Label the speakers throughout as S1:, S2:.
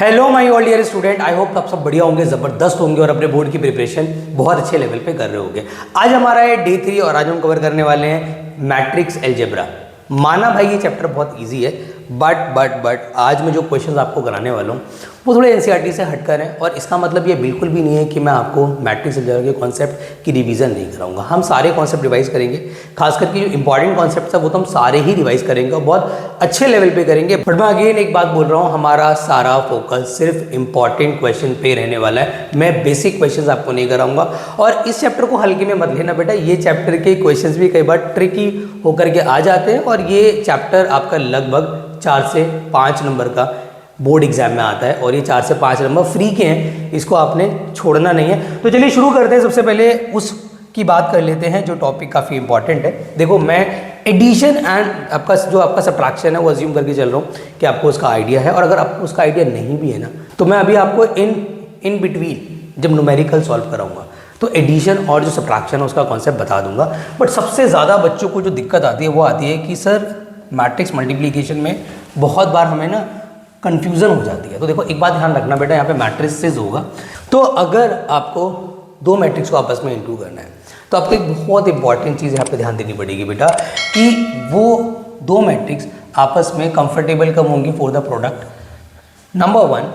S1: Hello my all dear student, I hope आप सब बढ़िया होंगे, ज़बरदस्त होंगे और अपने बोर्ड की प्रिपरेशन बहुत अच्छे लेवल पे कर रहे होंगे। आज हमारा है डे 3 और आज हम कवर करने वाले हैं मैट्रिक्स अलजेब्रा। माना भाई ये चैप्टर बहुत इजी है, बट आज मैं जो क्वेश्चंस आपको कराने वाला हूँ वो थोड़े एनसीईआरटी से हटकर हैं और इसका मतलब ये बिल्कुल भी नहीं है कि मैं आपको मैट्रिक्स अलजेब्रा के कॉन्सेप्ट की रिवीजन नहीं कराऊंगा। हम सारे कॉन्सेप्ट रिवाइज करेंगे, खास करके जो इंपॉर्टेंट कॉन्सेप्ट है वो तो हम सारे ही रिवाइज करेंगे और बहुत अच्छे लेवल पे करेंगे। बट मैं अगेन एक बात बोल रहा हूँ, हमारा सारा फोकस सिर्फ इंपॉर्टेंट क्वेश्चन पे रहने वाला है। मैं बेसिक क्वेश्चन आपको नहीं कराऊंगा और इस चैप्टर को हल्के में मत लेना बेटा, ये चैप्टर के क्वेश्चन भी कई बार ट्रिकी होकर के आ जाते हैं और ये चैप्टर आपका लगभग 4 से 5 नंबर का बोर्ड एग्जाम में आता है और ये 4 से 5 नंबर फ्री के हैं, इसको आपने छोड़ना नहीं है। तो चलिए शुरू करते हैं। सबसे पहले उसकी बात कर लेते हैं जो टॉपिक काफ़ी इंपॉर्टेंट है। देखो, मैं एडिशन एंड आपका सब्ट्रैक्शन है वो अज्यूम करके चल रहा हूँ कि आपको उसका आइडिया है, और अगर आपको उसका आइडिया नहीं भी है ना तो मैं अभी आपको इन बिटवीन जब न्यूमेरिकल सॉल्व कराऊंगा तो एडिशन और जो सब्ट्रैक्शन है उसका कॉन्सेप्ट बता दूंगा। बट सबसे ज़्यादा बच्चों को जो दिक्कत आती है वो आती है कि सर मैट्रिक्स मल्टीप्लिकेशन में बहुत बार हमें ना कन्फ्यूज़न हो जाती है। तो देखो, एक बात ध्यान रखना बेटा, यहाँ पे मैट्रिसेस होगा तो अगर आपको दो मैट्रिक्स को आपस में इंटू करना है तो आपको एक बहुत इंपॉर्टेंट चीज़ यहाँ पे ध्यान देनी पड़ेगी बेटा कि वो दो मैट्रिक्स आपस में कंफर्टेबल कब होंगी फॉर द प्रोडक्ट। नंबर 1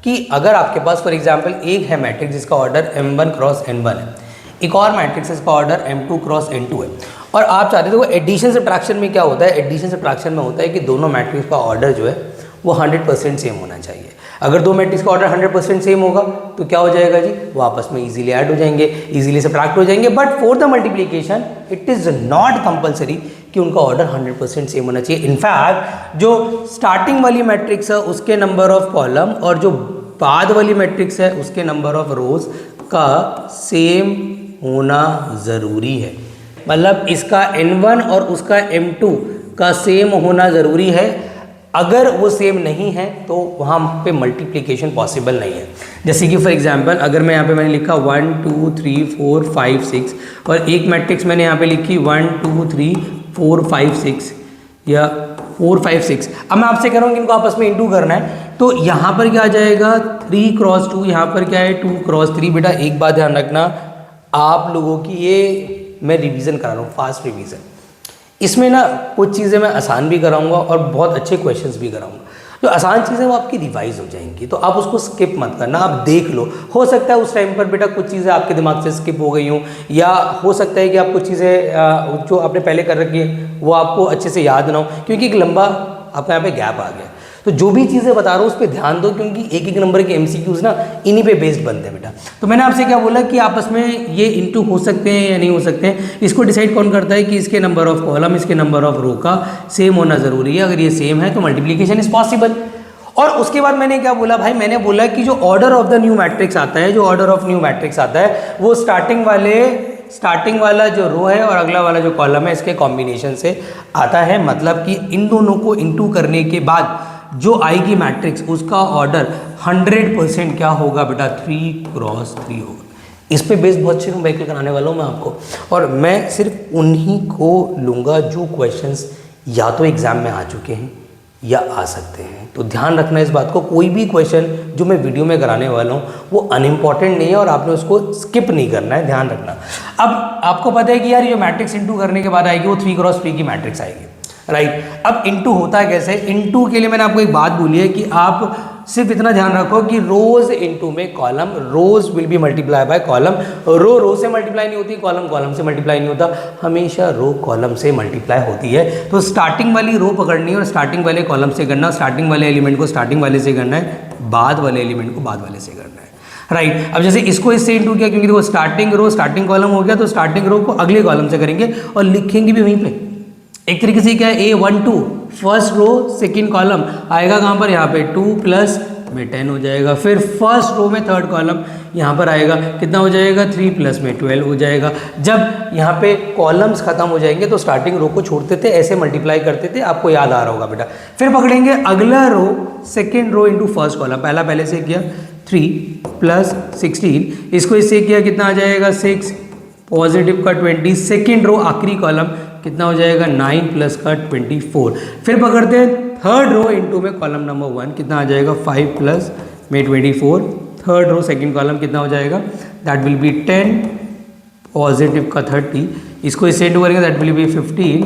S1: कि अगर आपके पास फॉर एग्जाम्पल एक है मैट्रिक्स जिसका ऑर्डर m1 क्रॉस n1 है, एक और मैट्रिक्स इसका ऑर्डर m2 क्रॉस n2 है, और आप चाहते हो एडिशन सब्ट्रैक्शन में क्या होता है, एडिशन सब्ट्रैक्शन में होता है कि दोनों मैट्रिक्स का ऑर्डर जो है वो 100% सेम होना चाहिए। अगर दो मैट्रिक्स का ऑर्डर 100% सेम होगा तो क्या हो जाएगा जी, वो आपस में इजीली ऐड हो जाएंगे, इजीली सब्ट्रैक्ट हो जाएंगे। But for the multiplication it is not compulsory कि उनका ऑर्डर 100% सेम होना चाहिए। इनफैक्ट जो स्टार्टिंग वाली मैट्रिक्स है उसके नंबर ऑफ कॉलम और जो बाद वाली मैट्रिक्स है उसके नंबर ऑफ रोज का सेम होना ज़रूरी है। मतलब इसका n1 और उसका m2 का सेम होना ज़रूरी है। अगर वो सेम नहीं है तो वहाँ पे मल्टीप्लिकेशन पॉसिबल नहीं है। जैसे कि फॉर एग्जांपल अगर मैं यहाँ पे मैंने लिखा 1 2 3 4 5 6 और एक मैट्रिक्स मैंने यहाँ पे लिखी 1 2 3 4 5 6 या 4 5 6, अब मैं आपसे कह रहा हूँ कि इनको आपस में इंटू करना है तो यहाँ पर क्या आ जाएगा 3 क्रॉस 2, यहाँ पर क्या है 2 क्रॉस 3। बेटा एक बात ध्यान रखना, आप लोगों की ये मैं रिवीजन करा रहा हूँ, फास्ट रिवीजन, इसमें ना कुछ चीज़ें मैं आसान भी कराऊंगा और बहुत अच्छे क्वेश्चंस भी कराऊंगा। जो आसान चीज़ें वो आपकी रिवाइज हो जाएंगी तो आप उसको स्किप मत करना, आप देख लो। हो सकता है उस टाइम पर बेटा कुछ चीज़ें आपके दिमाग से स्किप हो गई हों, या हो सकता है कि आप कुछ चीज़ें जो आपने पहले कर रखी है वो आपको अच्छे से याद ना हो, क्योंकि एक लंबा आपका यहाँ पे गैप आ गया। तो जो भी चीज़ें बता रहा हूँ उस पर ध्यान दो, क्योंकि एक एक नंबर के MCQs ना इन्हीं पे बेस्ड बनते हैं बेटा। तो मैंने आपसे क्या बोला कि आपस में ये इंटू हो सकते हैं या नहीं हो सकते हैं, इसको डिसाइड कौन करता है कि इसके नंबर ऑफ कॉलम इसके नंबर ऑफ रो का सेम होना ज़रूरी है। अगर ये सेम है तो मल्टीप्लिकेशन इज पॉसिबल। और उसके बाद मैंने क्या बोला भाई, मैंने बोला कि जो order of the new matrix आता है, जो ऑर्डर ऑफ न्यू मैट्रिक्स आता है वो स्टार्टिंग वाला जो रो है और अगला वाला जो कॉलम है इसके कॉम्बिनेशन से आता है। मतलब कि इन दोनों को इंटू करने के बाद जो आएगी मैट्रिक्स उसका ऑर्डर 100% क्या होगा बेटा, 3 क्रॉस 3 होगा। इस पे बेस्ड बहुत अच्छे न्यूमेरिकल कराने वाला हूँ मैं आपको, और मैं सिर्फ उन्हीं को लूँगा जो क्वेश्चंस या तो एग्जाम में आ चुके हैं या आ सकते हैं। तो ध्यान रखना इस बात को, कोई भी क्वेश्चन जो मैं वीडियो में कराने वाला हूँ वो अनइम्पॉर्टेंट नहीं है और आपने उसको स्किप नहीं करना है, ध्यान रखना। अब आपको पता है कि यार ये मैट्रिक्स इंटू करने के बाद आएगी वो 3 क्रॉस 3 की मैट्रिक्स आएगी, राइट। अब इंटू होता है कैसे, इंटू के लिए मैंने आपको एक बात बोली है कि आप सिर्फ इतना ध्यान रखो कि रोज इंटू में column, rows will be multiply by column. Row से मल्टीप्लाई नहीं होती, कॉलम से मल्टीप्लाई नहीं होता, हमेशा रो कॉलम से मल्टीप्लाई होती है। तो स्टार्टिंग वाली रो पकड़नी है और स्टार्टिंग वाले कॉलम से करना, स्टार्टिंग वाले एलिमेंट को स्टार्टिंग वाले से करना है, बाद वाले एलिमेंट को बाद वाले से करना है, राइट। अब जैसे इसको इससे इंटू किया क्योंकि देखो स्टार्टिंग रो स्टार्टिंग कॉलम हो गया तो स्टार्टिंग रो को अगले कॉलम से करेंगे और लिखेंगे भी वहीं पे। एक तरीके से क्या है, A12 first row second column आएगा कहाँ पर, यहाँ पे 2 प्लस में 10 हो जाएगा। फिर फर्स्ट रो में थर्ड कॉलम यहाँ पर आएगा, कितना हो जाएगा, 3 प्लस में 12 हो जाएगा। जब यहाँ पे कॉलम्स खत्म हो जाएंगे तो स्टार्टिंग रो को छोड़ते थे, ऐसे मल्टीप्लाई करते थे, आपको याद आ रहा होगा बेटा। फिर पकड़ेंगे अगला row second row into first column, पहला पहले से किया 3 प्लस 16, इसको इससे किया कितना आ जाएगा 6 पॉजिटिव का 20, सेकेंड रो आखिरी कॉलम कितना हो जाएगा 9 प्लस का 24। फिर पकड़ते हैं थर्ड रो इंटू में कॉलम नंबर 1 कितना आ जाएगा 5 प्लस में 24, थर्ड रो सेकंड कॉलम कितना हो जाएगा, दैट विल बी 10, पॉजिटिव का 30, इसको इससे इंटू करेंगे दैट विल बी 15।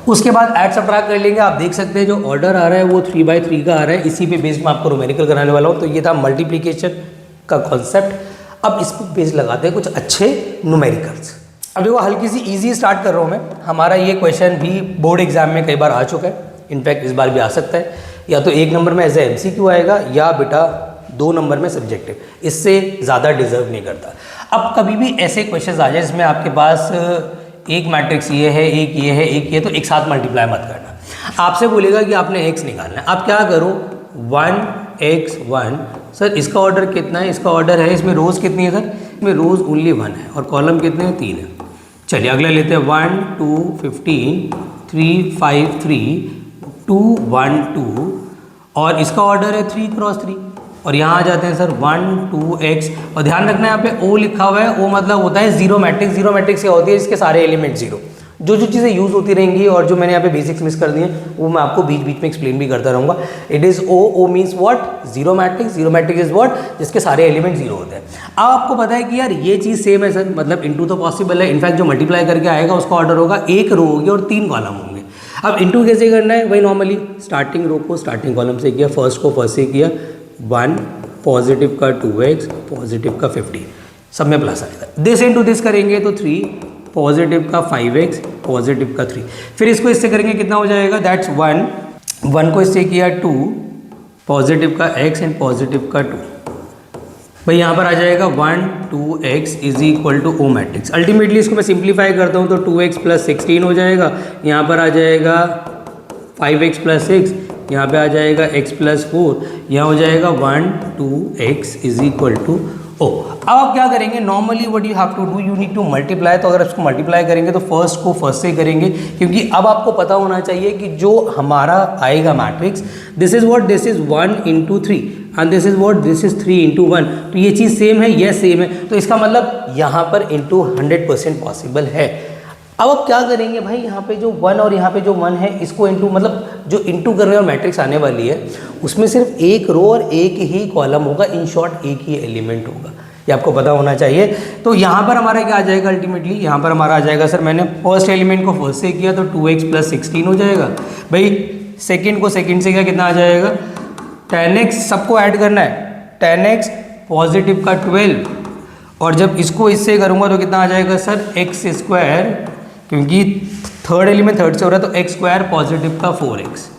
S1: उसके बाद ऐड सब्ट्रैक्ट कर लेंगे। आप देख सकते हैं जो ऑर्डर आ रहा है वो 3/3 का आ रहा है, इसी पे बेस में आपको न्यूमेरिकल कराने वाला हूँ। तो ये था मल्टीप्लिकेशन का कॉन्सेप्ट। अब इस पर बेस लगाते हैं कुछ अच्छे न्यूमेरिकल्स। अब देखो हल्की सी इजी स्टार्ट कर रहा हूँ मैं। हमारा ये क्वेश्चन भी बोर्ड एग्जाम में कई बार आ चुका है, इनफैक्ट इस बार भी आ सकता है। या तो 1 नंबर में एज ए MCQ आएगा या बेटा 2 नंबर में सब्जेक्टिव, इससे ज़्यादा डिजर्व नहीं करता। अब कभी भी ऐसे क्वेश्चन आ जाए जिसमें आपके पास एक मैट्रिक्स ये है, एक ये है, एक ये, तो एक साथ मल्टीप्लाई मत करना। आपसे बोलेगा कि आपने x निकालना है, आप क्या करो 1x1। सर इसका ऑर्डर कितना है, इसका ऑर्डर है, इसमें रोज़ कितनी है सर, इसमें रोज़ ओनली 1 है और कॉलम कितने हैं, 3 है। चलिए अगला लेते हैं 1 2 15 3 5 3 2 1 2 और इसका ऑर्डर है 3 × 3 और यहाँ आ जाते हैं सर 1 2x। और ध्यान रखना है यहाँ पे O लिखा हुआ है, O मतलब होता है जीरो मैट्रिक्स। जीरो मैट्रिक्स क्या होती है, इसके सारे एलिमेंट जीरो। जो चीज़ें यूज़ होती रहेंगी और जो मैंने यहाँ पे बेसिक्स मिस कर दिए वो मैं आपको बीच बीच में एक्सप्लेन भी करता रहूँगा। It is O means what, zero matrix. Zero matrix is what, जिसके सारे एलिमेंट जीरो होते हैं। अब आपको पता है कि यार ये चीज़ सेम है सर, मतलब इंटू तो पॉसिबल है। इनफैक्ट जो मल्टीप्लाई करके आएगा उसका ऑर्डर होगा, 1 रो होगी और 3 कॉलम होंगे। अब इंटू कैसे करना है, वही नॉर्मली स्टार्टिंग रो को स्टार्टिंग कॉलम से किया, फर्स्ट को फर्स्ट से किया, 1 पॉजिटिव का 2x पॉजिटिव का 15, सब में प्लस आएगा। दिस इंटू दिस करेंगे तो 3 पॉजिटिव का 5x पॉजिटिव का 3। फिर इसको इससे करेंगे कितना हो जाएगा, दैट्स 1 को इससे किया 2 पॉजिटिव का x एंड पॉजिटिव का 2। भाई यहाँ पर आ जाएगा 1 2x is equal to O matrix. Ultimately इसको मैं सिंप्लीफाई करता हूँ तो 2x + 16 हो जाएगा, यहाँ पर आ जाएगा 5x + 6, यहाँ पे आ जाएगा x + 4, यहाँ हो जाएगा 1 2x is equal to O। अब आप क्या करेंगे, normally what you have to do, you need to multiply. तो अगर इसको मल्टीप्लाई करेंगे तो फर्स्ट को फर्स्ट से करेंगे, क्योंकि अब आपको पता होना चाहिए कि जो हमारा आएगा matrix, this is what, this is 1 × 3 and this is what, this is 3 × 1। तो ये चीज़ सेम है, यह सेम है, तो इसका मतलब यहाँ पर इंटू 100% पॉसिबल है। अब आप क्या करेंगे भाई, यहाँ पे जो 1 और यहाँ पे जो 1 है इसको इंटू, मतलब जो इंटू करने और मैट्रिक्स आने वाली है उसमें सिर्फ एक रो और एक ही कॉलम होगा, इन शॉर्ट एक ही एलिमेंट होगा, ये आपको पता होना चाहिए। तो यहाँ पर हमारा क्या आ जाएगा, अल्टीमेटली यहाँ पर हमारा आ जाएगा सर, मैंने फर्स्ट एलिमेंट को फर्स्ट से किया तो 2x + 16 हो जाएगा। भाई सेकेंड को सेकेंड से किया, कितना आ जाएगा 10x, सबको ऐड करना है, 10x पॉजिटिव का 12 और जब इसको इससे करूँगा तो कितना आ जाएगा सर x², क्योंकि थर्ड एलिमेंट थर्ड से हो रहा है तो x² पॉजिटिव का 4x।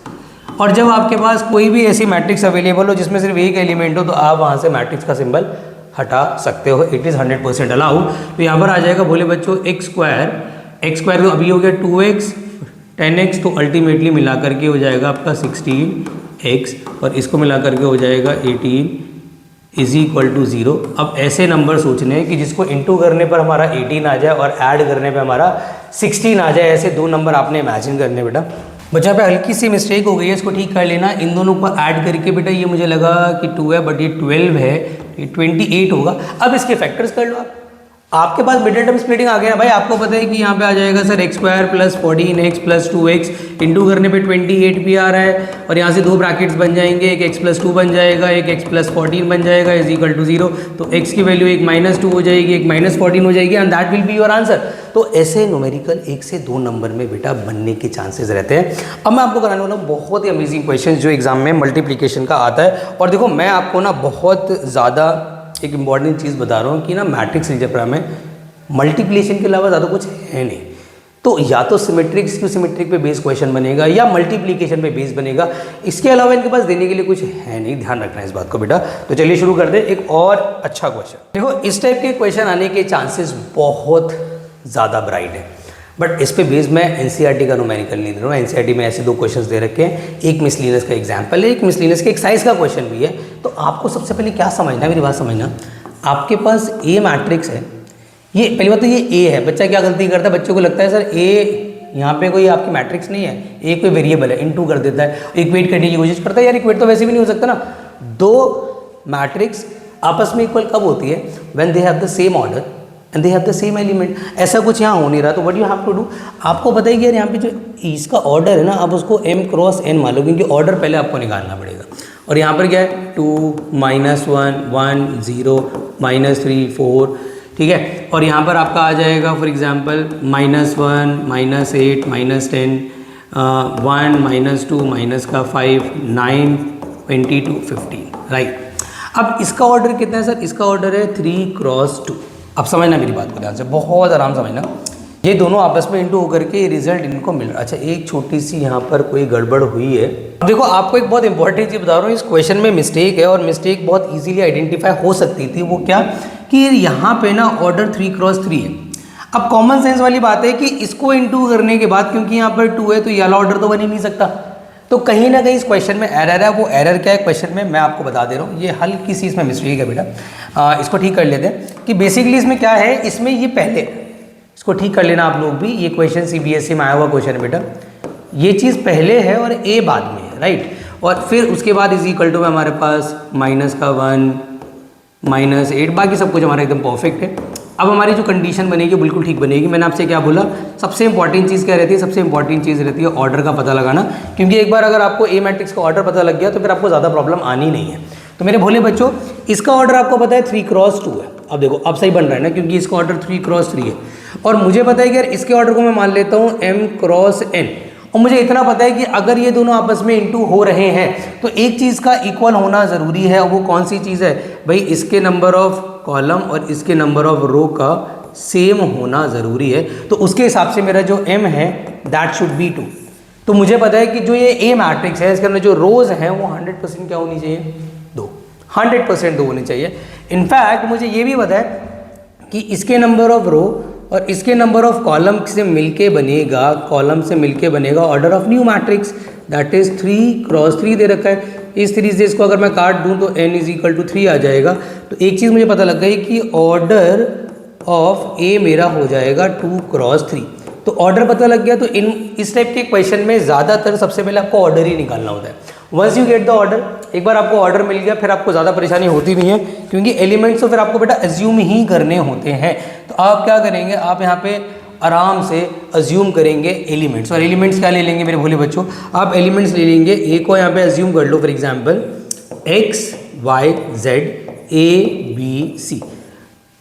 S1: और जब आपके पास कोई भी ऐसी मैट्रिक्स अवेलेबल हो जिसमें सिर्फ एक एलिमेंट हो तो आप वहाँ से मैट्रिक्स का सिंबल हटा सकते हो, इट इज़ 100% अलाउड। तो यहाँ पर आ जाएगा बोले बच्चों x² तो अभी हो गया 2x 10x, तो अल्टीमेटली मिला करके हो जाएगा आपका 16x और इसको मिला करके हो जाएगा 18 इज इक्वल टू 0। अब ऐसे नंबर सोचने हैं कि जिसको इंटू करने पर हमारा 18 आ जाए और ऐड करने पर हमारा 16 आ जाए, ऐसे 2 नंबर आपने इमेजिन करने बेटा। बच्चा पे हल्की सी मिस्टेक हो गई है, इसको ठीक कर लेना। इन दोनों को ऐड करके बेटा ये मुझे लगा कि 2 है बट ये 12 है, ये 28 होगा। अब इसके फैक्टर्स कर लो आप, आपके पास मिडिल टर्म स्प्लिटिंग आ गया भाई। आपको पता है कि यहाँ पे आ जाएगा sir x² + 14x + 2x, into करने पे 28 भी आ रहा है और यहाँ से 2 ब्रैकेट्स बन जाएंगे, एक x + 2 बन जाएगा, एक x + 14 बन जाएगा इज इक्वल टू 0। तो x की वैल्यू एक -2 हो जाएगी, एक -14 हो जाएगी and that will be your answer. तो ऐसे न्यूमेरिकल 1 से 2 नंबर में बेटा बनने के चांसेस रहते हैं। अब मैं आपको कराने वाला हूँ बहुत ही अमेजिंग क्वेश्चन जो एग्जाम में मल्टीप्लीकेशन का आता है। और देखो मैं आपको ना बहुत ज़्यादा एक इम्पॉर्टेंट चीज़ बता रहा हूँ कि ना मैट्रिक्स अलजेब्रा में मल्टीप्लिकेशन के अलावा ज़्यादा कुछ है नहीं। तो या तो सिमेट्रिक स्क्यू सिमेट्रिक पे बेस क्वेश्चन बनेगा या मल्टीप्लिकेशन पे बेस बनेगा, इसके अलावा इनके पास देने के लिए कुछ है नहीं, ध्यान रखना है इस बात को बेटा। तो चलिए शुरू कर दे एक और अच्छा क्वेश्चन। देखो इस टाइप के क्वेश्चन आने के चांसेस बहुत ज़्यादा ब्राइट है, बट इस पे बेस मैं एनसीईआरटी का न्यूमेरिकल नहीं दे रहा हूँ। एनसीईआरटी में ऐसे 2 क्वेश्चंस दे रखे हैं, एक मिसलिनियस का एग्जाम्पल है, एक मिसलिनियस के एक्साइज का क्वेश्चन भी है। तो आपको सबसे पहले क्या समझना है, मेरी बात समझना। आपके पास ए मैट्रिक्स है, ये पहली बात तो ये ए है। बच्चा क्या गलती करता है, बच्चों को लगता है सर ए यहाँ पे कोई आपकी मैट्रिक्स नहीं है, ए कोई वेरिएबल है, इनटू कर देता है, इक्वेट करने की कोशिश करता है। यार इक्वेट तो वैसे भी नहीं हो सकता ना। 2 मैट्रिक्स आपस में इक्वल कब होती है, when they have the same order and they have the same element. ऐसा कुछ यहाँ हो नहीं रहा। तो what you have to do, आपको पता है कि यार यहाँ पे जो इसका ऑर्डर है ना, आप उसको m × n मान लो, क्योंकि ऑर्डर पहले आपको निकालना पड़ेगा। और यहाँ पर क्या है 2 -1 1 0 -3 4, ठीक है। और यहाँ पर आपका आ जाएगा फॉर एग्जांपल -1 -8 -10 1 -2 -5 9 22 15, राइट। अब इसका ऑर्डर कितना है सर? इसका ऑर्डर है 3×2। अब समझना मेरी बात को ध्यान से, बहुत आराम समझना। ये दोनों आपस में इंटू होकर के रिजल्ट इनको मिल रहा है। अच्छा, एक छोटी सी यहाँ पर कोई गड़बड़ हुई है। अब देखो, आपको एक बहुत इंपॉर्टेंट चीज़ बता रहा हूँ, इस क्वेश्चन में मिस्टेक है और मिस्टेक बहुत इजीली आइडेंटिफाई हो सकती थी। वो क्या कि यहाँ पे ना ऑर्डर 3×3 है। अब कॉमन सेंस वाली बात है कि इसको इंटू करने के बाद, क्योंकि यहाँ पर 2 है तो ये वाला ऑर्डर तो बन ही नहीं सकता, तो कहीं ना कहीं इस क्वेश्चन में एरर है। वो एरर क्या है क्वेश्चन में, मैं आपको बता दे रहा हूँ। ये हल्की सी इसमें मिस्टेक है बेटा, इसको ठीक कर लेते हैं। कि बेसिकली इसमें क्या है, इसमें ये पहले, इसको ठीक कर लेना आप लोग भी। ये क्वेश्चन CBSE में आया हुआ क्वेश्चन है बेटा, ये चीज़ पहले है और ए बाद में है, राइट। और फिर उसके बाद इज इक्वल टू में हमारे पास -1 -8, बाकी सब कुछ हमारा एकदम परफेक्ट है। अब हमारी जो कंडीशन बनेगी बिल्कुल ठीक बनेगी। मैंने आपसे क्या बोला, सबसे इंपॉर्टेंट चीज़ क्या रहती है? सबसे इंपॉर्टेंट चीज़ रहती है ऑर्डर का पता लगाना, क्योंकि एक बार अगर आपको ए मैट्रिक्स का ऑर्डर पता लग गया तो फिर आपको ज़्यादा प्रॉब्लम आनी नहीं है। तो मेरे भोले बच्चों, इसका ऑर्डर आपको पता है 3×2 है। अब देखो, अब सही बन रहा है ना, क्योंकि इसका ऑर्डर 3×3 है। और मुझे पता है कि यार इसके ऑर्डर को मैं मान लेता हूँ m×n, और मुझे इतना पता है कि अगर ये दोनों आपस में इंटू हो रहे हैं तो एक चीज़ का इक्वल होना ज़रूरी है। वो कौन सी चीज़ है भाई? इसके नंबर ऑफ कॉलम और इसके नंबर ऑफ रो का सेम होना ज़रूरी है। तो उसके हिसाब से मेरा जो m है दैट शुड बी 2। तो मुझे पता है कि जो ये ए मैट्रिक्स है, इसके अंदर जो रोज़ हैं वो 100% क्या होनी चाहिए? 2, 100% 2 होनी चाहिए। इनफैक्ट मुझे ये भी पता है कि इसके नंबर ऑफ रो और इसके नंबर ऑफ कॉलम से मिलके बनेगा, कॉलम से मिलके बनेगा order of new matrix, that is 3×3 दे रखा है। इस तरीके से इसको अगर मैं काट दूं तो n = 3 आ जाएगा। तो एक चीज़ मुझे पता लग गई कि ऑर्डर ऑफ ए मेरा हो जाएगा 2×3। तो ऑर्डर पता लग गया। तो इस टाइप के क्वेश्चन में ज़्यादातर सबसे पहले आपको ऑर्डर ही निकालना होता है। Once you get the order, एक बार आपको ऑर्डर मिल गया फिर आपको ज़्यादा परेशानी होती नहीं है, क्योंकि एलिमेंट्स तो फिर आपको बेटा अज्यूम ही करने होते हैं। तो आप क्या करेंगे, आप यहाँ पे आराम से अज्यूम करेंगे एलिमेंट्स। और एलिमेंट्स क्या ले लेंगे मेरे भोले बच्चों? आप एलिमेंट्स ले लेंगे, ए को यहाँ पे अज्यूम कर लो for example x y z a b c।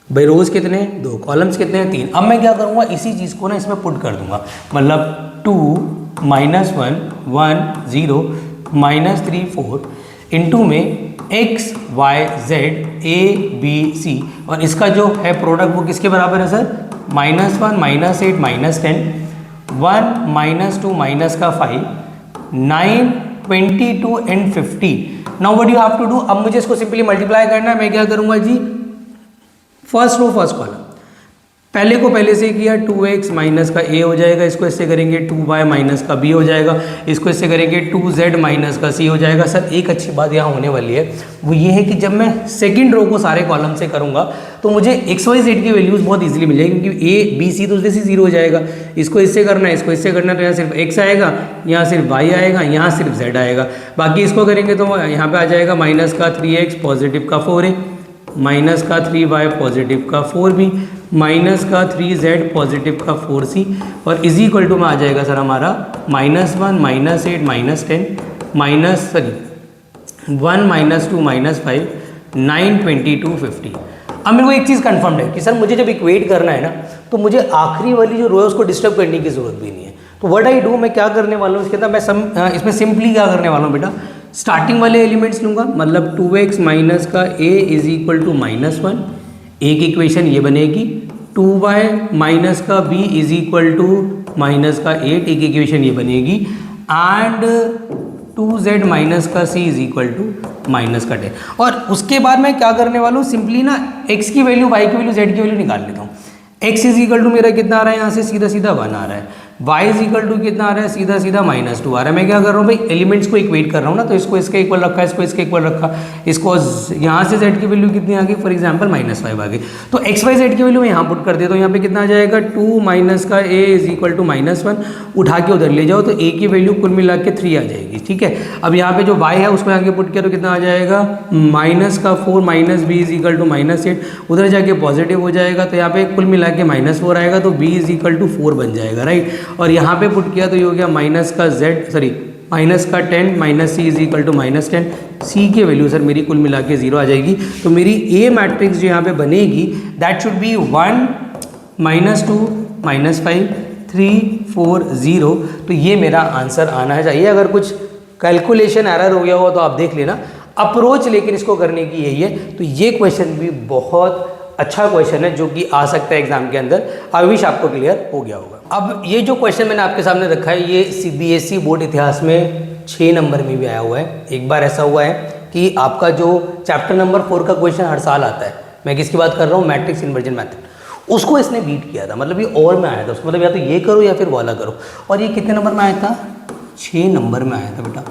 S1: भाई रोज कितने हैं? 2, कॉलम्स कितने हैं? 3। अब मैं क्या करूँगा, इसी चीज़ को ना इसमें पुट कर दूंगा, मतलब 2 -1 1 0 -3 4 इंटू में x y z a b c, और इसका जो है प्रोडक्ट वो किसके बराबर है sir? -1 -8 -10 1 -2 -5 9 22 and 50। Now what you have to do, अब मुझे इसको सिंपली मल्टीप्लाई करना है। मैं क्या करूँगा जी, फर्स्ट रो फर्स्ट कॉलम, पहले को पहले से किया, 2x माइनस का a हो जाएगा, इसको इससे करेंगे 2y माइनस का b हो जाएगा, इसको इससे करेंगे 2z माइनस का c हो जाएगा। सर एक अच्छी बात यहाँ होने वाली है, वो ये है कि जब मैं सेकंड रो को सारे कॉलम से करूँगा तो मुझे x y z की वैल्यूज़ बहुत इजीली मिल जाएगी, क्योंकि a b c तो उससे 0 हो जाएगा। इसको इससे करना है, इसको इससे करना है, तो यहाँ सिर्फ x आएगा, यहाँ सिर्फ y आएगा, यहाँ सिर्फ z आएगा। बाकी इसको करेंगे तो यहाँ पर आ जाएगा माइनस का 3x पॉजिटिव का 4a, माइनस का 3y पॉजिटिव का 4b, माइनस का 3z पॉजिटिव का 4c, और इज इक्वल टू में आ जाएगा सर हमारा -1 -8 -10 माइनस 1 -2 -5 9 22 50। अब मेरे को एक चीज़ कंफर्म है कि सर मुझे जब इक्वेट करना है ना, तो मुझे आखिरी वाली जो रो है उसको डिस्टर्ब करने की जरूरत भी नहीं है। तो व्हाट आई डू, मैं क्या करने वाला हूँ इसके अंदर, मैं इसमें सिंपली क्या करने वाला हूँ बेटा, स्टार्टिंग वाले एलिमेंट्स लूँगा, मतलब 2x माइनस का a इज इक्वल टू -1, एक इक्वेशन ये बनेगी, 2y माइनस का b is equal to minus का 8, एक इक्वेशन ये बनेगी, एंड 2z माइनस का c is equal to minus का 10। और उसके बाद मैं क्या करने वाला हूँ, सिंपली ना x की वैल्यू, y की वैल्यू, z की वैल्यू निकाल लेता हूँ। x इज इक्वल टू मेरा कितना आ रहा है, यहाँ से सीधा सीधा 1 आ रहा है, y इज इक्वल टू कितना आ रहा है, सीधा सीधा -2 आ रहा है। मैं क्या कर रहा हूँ भाई, एलिमेंट्स को इक्वेट कर रहा हूँ ना, तो इसको इसके इक्वल रखा, इसको इसके इक्वल रखा, इसको यहाँ से z की वैल्यू कितनी आ गई, फॉर एग्जांपल -5 आ गई, तो x y z की वैल्यू मैं यहाँ पुट कर देता हूँ। यहाँ पे कितना आ जाएगा, 2 माइनस का a इज इक्वल टू -1, उठा के उधर ले जाओ तो a की वैल्यू कुल मिला के 3 आ जाएगी, ठीक है। अब यहाँ पे जो y है उसको आगे पुट किया तो कितना आ जाएगा, -4 minus b is equal to -8, उधर जाके पॉजिटिव हो जाएगा, तो यहाँ पे कुल मिला के -4 आएगा, तो b इज इक्वल टू 4 बन जाएगा, राइट। और यहाँ पे पुट किया तो ये हो गया माइनस का z, सॉरी माइनस का 10 minus C is equal to -10, C की वैल्यू सर मेरी कुल मिला के 0 आ जाएगी। तो मेरी ए मैट्रिक्स जो यहाँ पे बनेगी दैट शुड बी 1 -2 -5 3 4 0। तो ये मेरा आंसर आना चाहिए। अगर कुछ कैलकुलेशन एरर हो गया हो तो आप देख लेना। अप्रोच लेकिन इसको करने की यही है। तो ये क्वेश्चन भी बहुत अच्छा क्वेश्चन है जो कि आ सकता है एग्जाम के अंदर। आई विश आपको क्लियर हो गया होगा। अब ये जो क्वेश्चन मैंने आपके सामने रखा है ये CBSE बोर्ड इतिहास में 6 नंबर में भी आया हुआ है। एक बार ऐसा हुआ है कि आपका जो चैप्टर नंबर 4 का क्वेश्चन हर साल आता है, मैं किसकी बात कर रहा हूँ, मैट्रिक्स इन्वर्जन मेथड, उसको इसने बीट किया था। मतलब ये और में आया था, उसको मतलब या तो ये करो या फिर वाला करो। और ये कितने नंबर में आया था, 6 नंबर में आया था बेटा।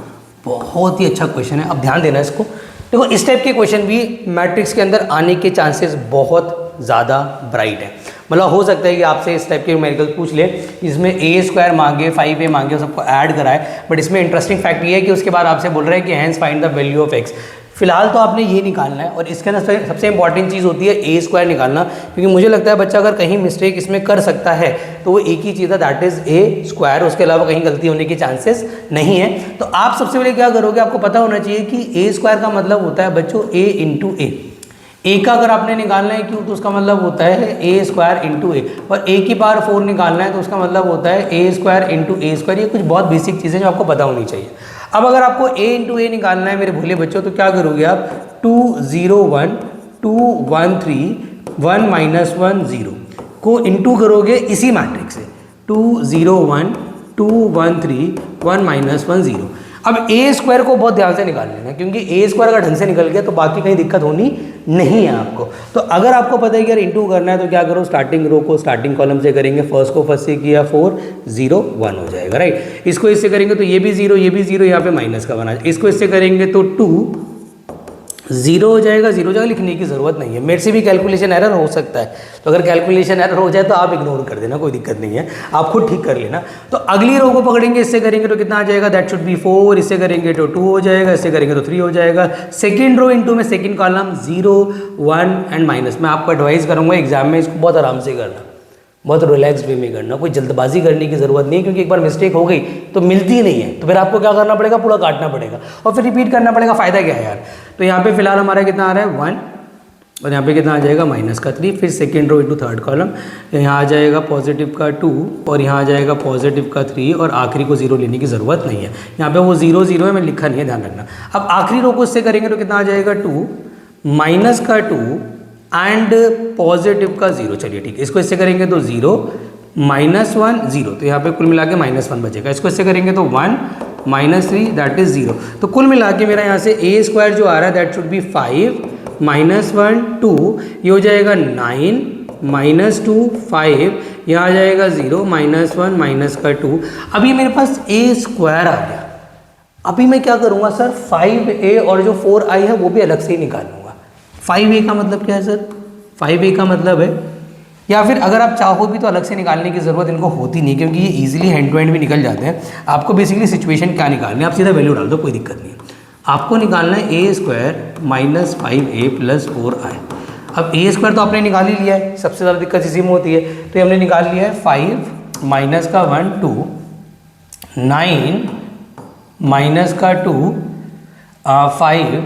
S1: बहुत ही अच्छा क्वेश्चन है, अब ध्यान देना इसको। देखो इस टाइप के क्वेश्चन भी मैट्रिक्स के अंदर आने के चांसेस बहुत ज़्यादा ब्राइट है। मतलब हो सकता है कि आपसे इस टाइप के न्यूमेरिकल पूछ ले, इसमें a² मांगे 5a मांगे, सबको ऐड कराए। बट इसमें इंटरेस्टिंग फैक्ट ये है कि उसके बाद आपसे बोल रहे हैं कि hence find the value of x। फिलहाल तो आपने ये निकालना है और इसके अंदर सबसे इंपॉर्टेंट चीज़ होती है a² निकालना, क्योंकि मुझे लगता है बच्चा अगर कहीं मिस्टेक इसमें कर सकता है तो वो एक ही चीज़ है, दैट इज़ a²। उसके अलावा कहीं गलती होने के चांसेस नहीं है। तो आप सबसे पहले क्या करोगे, आपको पता होना चाहिए कि a² का मतलब होता है बच्चों a इंटू ए। ए का अगर आपने निकालना है क्यों, तो उसका मतलब होता है a² इंटू ए। और a की पावर 4 निकालना है तो उसका मतलब होता है a² इंटू a²। ये कुछ बहुत बेसिक चीज़ें जो आपको पता होनी चाहिए। अब अगर आपको a इंटू ए निकालना है मेरे भोले बच्चों, तो क्या करोगे आप, 2 0 1 2 1 3 1 -1 0 को इंटू करोगे इसी मैट्रिक्स से, 2 0 1 2 1 3 1 -1 0। अब a² को बहुत ध्यान से निकाल लेना, क्योंकि a² अगर ढंग से निकल गया तो बाकी कहीं दिक्कत होनी नहीं है आपको। तो अगर आपको पता है कि यार इंटू करना है तो क्या करो, स्टार्टिंग रो को स्टार्टिंग कॉलम से करेंगे, फर्स्ट को फर्स्ट से किया 4 0 1 हो जाएगा, राइट। इसको इससे करेंगे तो ये भी 0 ये भी 0, यहाँ पे माइनस का बना। इसको इससे करेंगे तो 2 0 हो जाएगा, 0 जगह लिखने की ज़रूरत नहीं है। मेरे से भी कैलकुलेशन एरर हो सकता है, तो अगर कैलकुलेशन एरर हो जाए तो आप इग्नोर कर देना, कोई दिक्कत नहीं है, आप खुद ठीक कर लेना। तो अगली रो को पकड़ेंगे, इससे करेंगे तो कितना आ जाएगा, दैट शुड बी 4। इससे करेंगे तो 2 हो जाएगा, इससे करेंगे तो 3 हो जाएगा। सेकेंड रो इंटू में सेकेंड कॉलम 0 1 एंड माइनस। मैं आपको एडवाइस करूँगा एग्जाम में इसको बहुत आराम से करना, बहुत रिलैक्स वे में करना, कोई जल्दबाजी करने की ज़रूरत नहीं है, क्योंकि एक बार मिस्टेक हो गई तो मिलती ही नहीं है। तो फिर आपको क्या करना पड़ेगा, पूरा काटना पड़ेगा और फिर रिपीट करना पड़ेगा। फ़ायदा क्या है यार। तो यहाँ पे फिलहाल हमारा कितना आ रहा है 1 और यहाँ पे कितना आ जाएगा -3। फिर second row into third column, यहाँ आ जाएगा पॉजिटिव का 2 और यहाँ आ जाएगा पॉजिटिव का 3 और आखिरी को 0 लेने की ज़रूरत नहीं है। यहाँ पे वो 0 0 है, मैं लिखा नहीं है, ध्यान रखना। अब आखिरी रो को इससे करेंगे तो कितना आ जाएगा 2 माइनस का 2 एंड पॉजिटिव का 0। चलिए ठीक है, इसको इससे करेंगे तो 0 -1 0, तो यहाँ पे कुल मिला के -1 बचेगा। इसको इससे करेंगे तो 1 -3 दैट इज 0। तो कुल मिला के मेरा यहाँ से a² जो आ रहा है दैट शुड बी 5 -1 2, ये हो जाएगा 9 -2 5, यहाँ आ जाएगा 0 -1 माइनस का 2। अभी मेरे पास a² आ गया। अभी मैं क्या करूँगा सर, 5a और जो 4i है वो भी अलग से ही निकालूंगा। 5a का मतलब क्या है सर, 5a का मतलब है, या फिर अगर आप चाहो भी तो अलग से निकालने की ज़रूरत इनको होती नहीं, क्योंकि ये इजीली हैंड टू हैंड भी निकल जाते हैं। आपको बेसिकली सिचुएशन क्या निकालनी है, आप सीधा वैल्यू डाल दो, कोई दिक्कत नहीं है। आपको निकालना है a² -5a + 4i। अब a² तो आपने निकाल ही लिया है, सबसे ज़्यादा दिक्कत इसी में होती है। तो हमने निकाल लिया है 5 माइनस का 1 2 9 माइनस का 2 5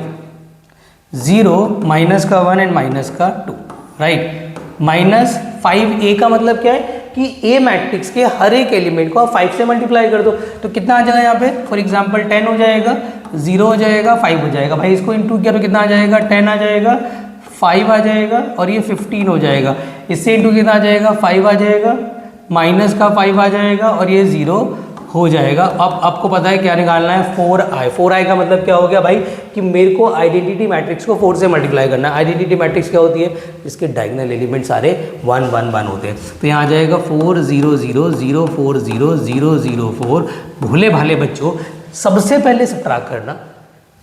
S1: 0 माइनस का 1 एंड माइनस का 2, राइट। -5a का मतलब क्या है कि a मैट्रिक्स के हर एक एलिमेंट को आप 5 से मल्टीप्लाई कर दो, तो कितना आ जाएगा यहाँ पे, फॉर एग्जांपल 10 हो जाएगा, 0 हो जाएगा, 5 हो जाएगा। भाई इसको इंटू किया तो कितना आ जाएगा, 10 आ जाएगा, 5 आ जाएगा और ये 15 हो जाएगा। इससे इंटू कितना आ जाएगा, 5 आ जाएगा, माइनस का 5 आ जाएगा और ये 0 हो जाएगा। अब आपको पता है क्या निकालना है, 4i। 4i का मतलब क्या हो गया भाई, कि मेरे को आइडेंटिटी मैट्रिक्स को 4 से मल्टीप्लाई करना है। आइडेंटिटी मैट्रिक्स क्या होती है, इसके डायगोनल एलिमेंट सारे 1 1 1 होते हैं। तो यहाँ आ जाएगा 4 0 0 0 4 0 0 0 4। भोले भाले बच्चों, सबसे पहले सब्ट्रैक्ट करना।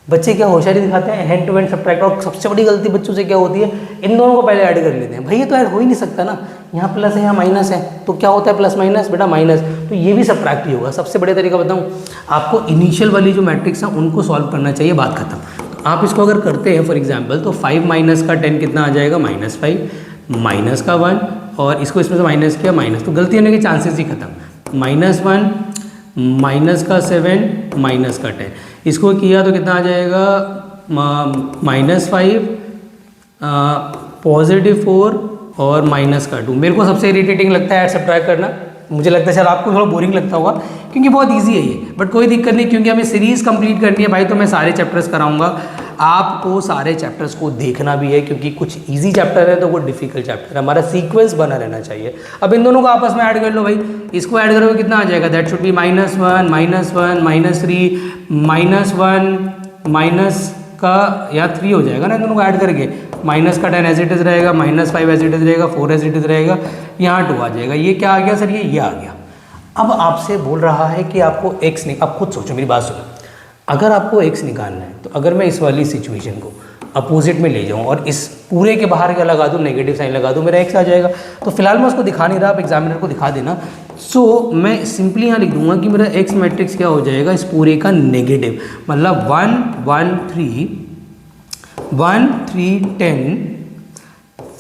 S1: बच्चे क्या होशियारी दिखाते हैं, हैंड टू हैंड सब्ट्रैक्ट, और सबसे बड़ी गलती बच्चों से क्या होती है, इन दोनों को पहले ऐड कर लेते हैं। भाई ये तो ऐड हो ही नहीं सकता ना, यहाँ प्लस है यहाँ माइनस है, तो क्या होता है प्लस माइनस, बेटा माइनस, तो ये भी सब्ट्रैक्ट ही होगा। सबसे बड़े तरीका बताऊँ आपको, इनिशियल वाली जो मैट्रिक्स है उनको सॉल्व करना चाहिए, बात खत्म। तो आप इसको अगर करते हैं फॉर एग्जाम्पल, तो 5 माइनस का 10 कितना आ जाएगा, -5 माइनस का 1 और इसको इसमें से माइनस किया माइनस, तो गलती होने के चांसेस ही खत्म। -1 माइनस का 7 माइनस का 10, इसको किया तो कितना आ जाएगा -5 +4 और -2। मेरे को सबसे इरिटेटिंग लगता है ऐड सब्ट्रैक्ट करना, मुझे लगता है शायद आपको थोड़ा बोरिंग लगता होगा क्योंकि बहुत इजी है ये, बट कोई दिक्कत नहीं क्योंकि हमें सीरीज़ कंप्लीट करनी है भाई, तो मैं सारे चैप्टर्स कराऊंगा। आपको सारे चैप्टर्स को देखना भी है क्योंकि कुछ इजी चैप्टर है तो कुछ डिफिकल्ट चैप्टर है, हमारा सीक्वेंस बना रहना चाहिए। अब इन दोनों को आपस में ऐड कर लो भाई, इसको ऐड करोगे कितना आ जाएगा, दैट शुड बी -1 -1 -3 -1 माइनस का या 3 हो जाएगा ना, दोनों को ऐड करके माइनस का 10 एज इट इज रहेगा, -5 एज इट इज रहेगा, 4 एज इट इज रहेगा, यहाँ 2 आ जाएगा। ये क्या आ गया सर, ये आ गया। अब आपसे बोल रहा है कि आपको x नहीं, अब खुद सोचो मेरी बात सुनो, अगर आपको x निकालना है तो अगर मैं इस वाली सिचुएशन को अपोजिट में ले जाऊँ और इस पूरे के बाहर क्या लगा दूँ, नेगेटिव साइन लगा दूँ, मेरा x आ जाएगा। तो फिलहाल मैं उसको दिखा नहीं रहा, आप एग्जामिनर को दिखा देना। सो मैं सिंपली यहाँ लिख दूंगा कि मेरा x मैट्रिक्स क्या हो जाएगा, इस पूरे का नेगेटिव, मतलब 1 1 3 1 3 10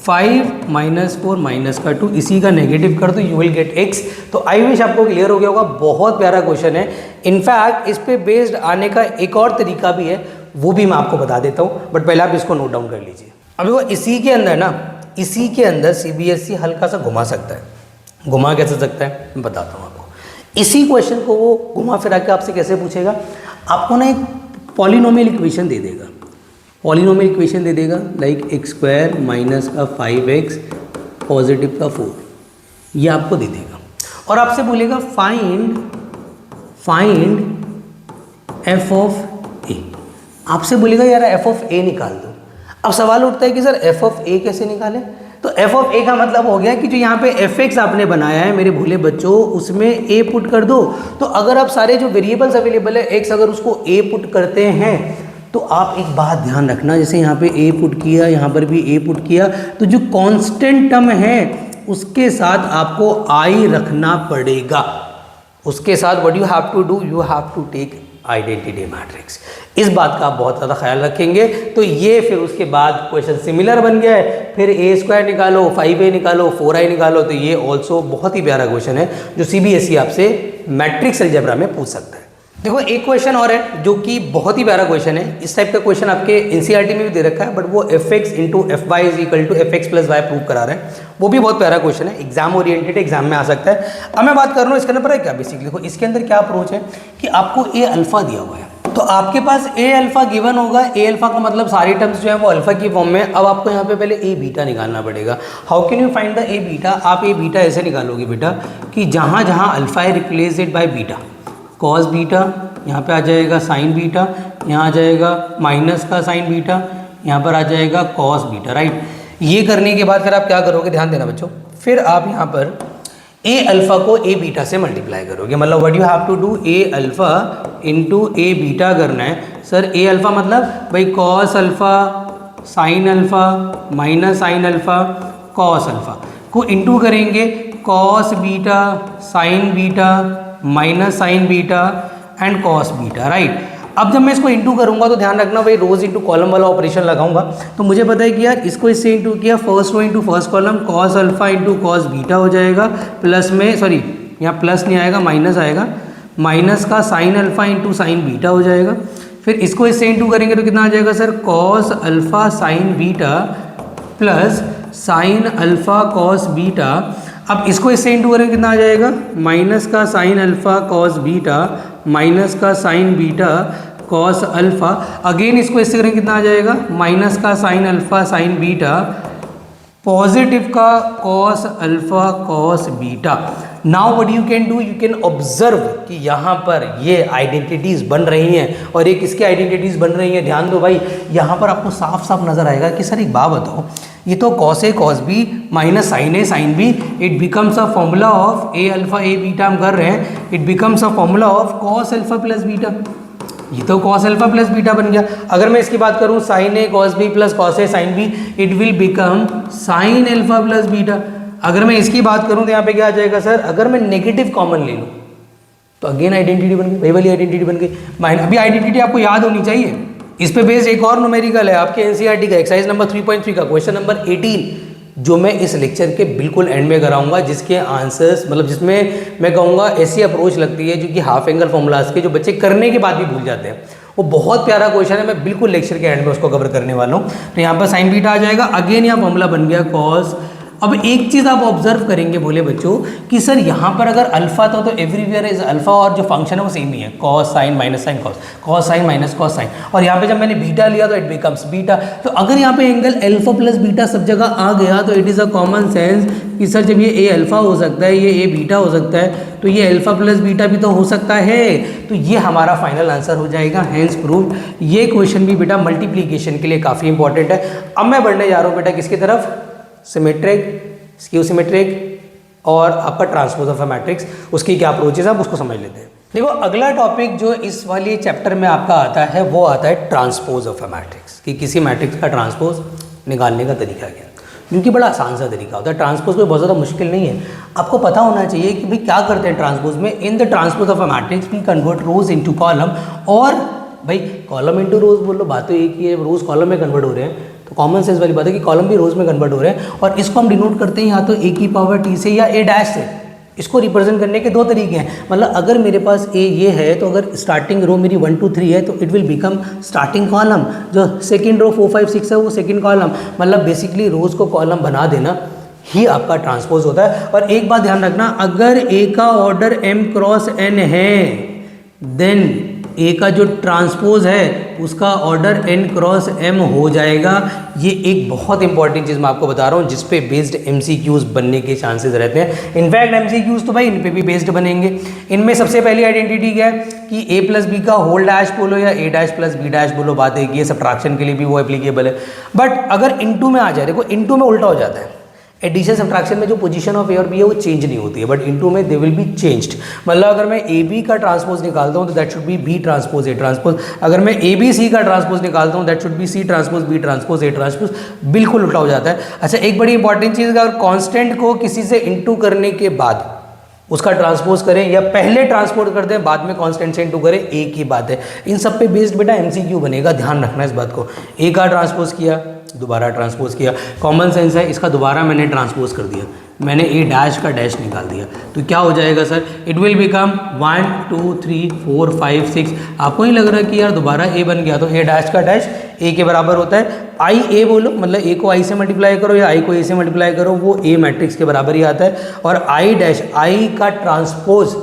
S1: 5 -4 -2, इसी का नेगेटिव कर दो, यू विल गेट x। तो आई विश आपको क्लियर हो गया होगा, बहुत प्यारा क्वेश्चन है। इनफैक्ट इस पे बेस्ड आने का एक और तरीका भी है, वो भी मैं आपको बता देता हूँ, बट पहले आप इसको नोट डाउन कर लीजिए। अभी वो इसी के अंदर ना, इसी के अंदर CBSE हल्का सा घुमा सकता है। घुमा कैसे सकता है मैं बताता हूँ आपको। इसी क्वेश्चन को वो घुमा फिरा के आपसे कैसे पूछेगा, आपको ना एक पॉलिनोमियल इक्वेशन दे देगा, पॉलिनोमियल इक्वेशन दे देगा लाइक x² माइनस का 5x पॉजिटिव का 4, ये आपको दे देगा और आपसे बोलेगा फाइंड f ऑफ a। आपसे बोलेगा यार f ऑफ a निकाल दो। अब सवाल उठता है कि सर f ऑफ a कैसे निकालें, तो f ऑफ a का मतलब हो गया कि जो यहाँ पे fx आपने बनाया है मेरे भोले बच्चों, उसमें a पुट कर दो। तो अगर आप सारे जो वेरिएबल्स अवेलेबल है x, अगर उसको a पुट करते हैं तो आप एक बात ध्यान रखना, जैसे यहाँ पे a पुट किया, यहाँ पर भी a पुट किया, तो जो कांस्टेंट टर्म है उसके साथ आपको i रखना पड़ेगा। उसके साथ what you have to do, you have to take identity matrix. इस बात का आप बहुत ज़्यादा ख्याल रखेंगे। तो ये फिर उसके बाद क्वेश्चन सिमिलर बन गया है, फिर a² निकालो, 5a निकालो, 4i निकालो। तो ये ऑल्सो बहुत ही प्यारा क्वेश्चन है जो CBSE आपसे मैट्रिक्स अलजेब्रा में पूछ सकता है। देखो एक क्वेश्चन और है जो कि बहुत ही प्यारा क्वेश्चन है। इस टाइप का क्वेश्चन आपके NCERT में भी दे रखा है, बट वो fx into fy is equal to fx plus Y prove करा रहे हैं। वो भी बहुत प्यारा क्वेश्चन है, एग्जाम ओरिएंटेड, एग्जाम में आ सकता है। अब मैं बात कर रहा हूँ इसके अंदर पर है क्या, बेसिकली देखो इसके अंदर क्या अप्रोच है कि आपको a अल्फा दिया हुआ है, तो आपके पास a अल्फा गिवन होगा। a अल्फा का मतलब सारी टर्म्स जो है वो अल्फा की फॉर्म में। अब आपको यहाँ पे पहले a बीटा निकालना पड़ेगा। How can you find the a beta, आप a बीटा ऐसे निकालोगे बेटा कि जहाँ जहाँ अल्फा है replace it by beta, cos beta, यहाँ पे आ जाएगा साइन बीटा, यहाँ आ जाएगा माइनस का साइन बीटा, यहाँ पर आ जाएगा कॉस बीटा, राइट। ये करने के बाद फिर आप क्या करोगे, ध्यान देना बच्चों, फिर आप यहाँ पर a अल्फा को a बीटा से मल्टीप्लाई करोगे। मतलब what you have to do, a alpha into a beta करना है। सर a अल्फा मतलब भाई cos alpha sine alpha minus sine alpha cos alpha को इंटू करेंगे cos beta sine beta minus sine beta and cos beta, right. अब जब मैं इसको इंटू करूंगा तो ध्यान रखना भाई रोज इंटू कॉलम वाला ऑपरेशन लगाऊंगा। तो मुझे पता है कि यार इसको इससे इंटू किया, first row into first column, cos alpha into cos beta हो जाएगा, प्लस में सॉरी यहाँ प्लस नहीं आएगा माइनस आएगा, माइनस का sine alpha into sine beta हो जाएगा। फिर इसको इससे इंटू करेंगे तो कितना आ जाएगा sir, cos alpha sine beta plus sign alpha cos beta. अब इसको इससे इंटू करेंगे कितना आ जाएगा, माइनस का sine alpha cos beta minus का sine beta cos alpha. Again इसको इससे करेंगे कितना आ जाएगा, माइनस का sine alpha sine beta positive का cos alpha cos beta. Now what you can do, you can observe कि यहाँ पर ये आइडेंटिटीज बन रही हैं और ये किसकी आइडेंटिटीज बन रही हैं। ध्यान दो भाई, यहाँ पर आपको साफ साफ नजर आएगा कि सर एक बात बताओ, ये तो cos A cos B minus sine A sine B, it becomes a formula of A alpha A beta हम कर रहे हैं, it becomes a formula of cos alpha plus beta. ये तो कॉस अल्फा प्लस बीटा बन गया। अगर मैं इसकी बात करूं sine A cos B plus cos A sine B, it will become sine alpha plus beta. अगर मैं इसकी बात करूं तो यहाँ पे क्या आ जाएगा सर, अगर मैं नेगेटिव कॉमन ले लूँ तो अगेन आइडेंटिटी बन गई, वही वाली आइडेंटिटी बन गई। अभी आइडेंटिटी आपको याद होनी चाहिए। इस पे बेस्ड एक और न्यूमेरिकल है आपके NCERT का, एक्सरसाइज नंबर 3.3 का क्वेश्चन नंबर 18। जो मैं इस लेक्चर के बिल्कुल एंड में कराऊंगा, जिसके आंसर्स मतलब जिसमें मैं कहूँगा ऐसी अप्रोच लगती है जो कि हाफ एंगल फॉर्मूलाज के जो बच्चे करने के बाद भी भूल जाते हैं। वो बहुत प्यारा क्वेश्चन है, मैं बिल्कुल लेक्चर के एंड में उसको कवर करने वाला हूँ। तो यहाँ पर साइन बीटा आ जाएगा, अगेन यहाँ फॉर्मूला बन गया कॉस। अब एक चीज़ आप ऑब्जर्व करेंगे बोले बच्चों कि सर यहाँ पर अगर अल्फा था तो एवरीवेयर इज अल्फा, और जो फंक्शन है वो सेम ही है, cos sine minus sine cos, cos sine minus cos sine. और यहाँ पे जब मैंने बीटा लिया तो इट बिकम्स बीटा। तो अगर यहाँ पे एंगल अल्फा प्लस बीटा सब जगह आ गया तो it is a common sense कि सर जब ये ए अल्फा हो सकता है, ये ए बीटा हो सकता है, तो ये अल्फा प्लस बीटा भी तो हो सकता है। तो ये हमारा फाइनल आंसर हो जाएगा, हेंस प्रूव्ड। ये क्वेश्चन भी बेटा मल्टीप्लीकेशन के लिए काफ़ी इंपॉर्टेंट है। अब मैं बढ़ने जा रहा हूँ बेटा किसकी तरफ, सिमेट्रिक, स्क्यू सिमेट्रिक और आपका ट्रांसपोज ऑफ अ मैट्रिक्स। उसकी क्या अप्रोचेज है आप उसको समझ लेते हैं। देखो अगला टॉपिक जो इस वाली चैप्टर में आपका आता है वो आता है ट्रांसपोज ऑफ अ मैट्रिक्स, कि किसी मैट्रिक्स का ट्रांसपोज निकालने का तरीका क्या, जो कि बड़ा आसान सा तरीका होता है। ट्रांसपोज में बहुत ज़्यादा मुश्किल नहीं है, आपको पता होना चाहिए कि भाई क्या करते हैं ट्रांसपोज में। In the transpose of a matrix we convert rows into column, और भाई कॉलम इंटू रोज बोल लो, बात तो एक ही है, रोज कॉलम में कन्वर्ट हो रहे हैं, तो कॉमन सेंस वाली बात है कि कॉलम भी रोज में कन्वर्ट हो रहे हैं। और इसको हम डिनोट करते हैं या तो ए की पावर टी से या ए डैश से। इसको रिप्रेजेंट करने के दो तरीके हैं, मतलब अगर मेरे पास ए ये है तो अगर स्टार्टिंग रो मेरी 1 2 3 है तो it will become starting column, जो सेकंड रो 4 5 6 है वो सेकंड कॉलम। मतलब बेसिकली रोज को कॉलम बना देना ही आपका ट्रांसपोज होता है। और एक बात ध्यान रखना, अगर ए का ऑर्डर m क्रॉस n है देन ए का जो ट्रांसपोज है उसका ऑर्डर n क्रॉस m हो जाएगा। ये एक बहुत इंपॉर्टेंट चीज़ मैं आपको बता रहा हूँ जिस पे बेस्ड MCQs बनने के चांसेस रहते हैं। इनफैक्ट MCQs तो भाई इन पे भी बेस्ड बनेंगे। इनमें सबसे पहली आइडेंटिटी क्या है कि a प्लस बी का होल डैश बोलो या a dash plus B dash बोलो, बात है कि ये सब्ट्रैक्शन के लिए भी वो एप्लीकेबल है। बट अगर इनटू में आ जाए, देखो इनटू में उल्टा हो जाता है, एडिशन सब्ट्रैक्शन में जो पोजीशन ऑफ ए और बी है वो चेंज नहीं होती है, बट इनटू में दे विल बी चेंज्ड। मतलब अगर मैं ए बी का ट्रांसपोज निकालता हूँ तो that should be B transpose A transpose, अगर मैं ए बी सी का ट्रांसपोज निकालता हूँ that should be C transpose B transpose A transpose, बिल्कुल उल्टा हो जाता है। अच्छा एक बड़ी इंपॉर्टेंट चीज़, अगर कांस्टेंट को किसी से इनटू करने के बाद उसका ट्रांसपोज करें या पहले ट्रांसपोज कर दें बाद में कांस्टेंट से इनटू करें, एक ही बात है। इन सब पे बेस्ड बेटा MCQ बनेगा, ध्यान रखना इस बात को। ए का ट्रांसपोज किया, दोबारा ट्रांसपोज किया, कॉमन सेंस है, इसका दोबारा मैंने ट्रांसपोज कर दिया, मैंने ए डैश का डैश निकाल दिया, तो क्या हो जाएगा सर, इट विल बिकम 1 2 3 4 5 6। आपको ही लग रहा है कि यार दोबारा ए बन गया, तो ए डैश का डैश ए के बराबर होता है। आई ए बोलो, मतलब ए को आई से मल्टीप्लाई करो या आई को ए से मल्टीप्लाई करो, वो ए मैट्रिक्स के बराबर ही आता है। और आई डैश, आई का ट्रांसपोज,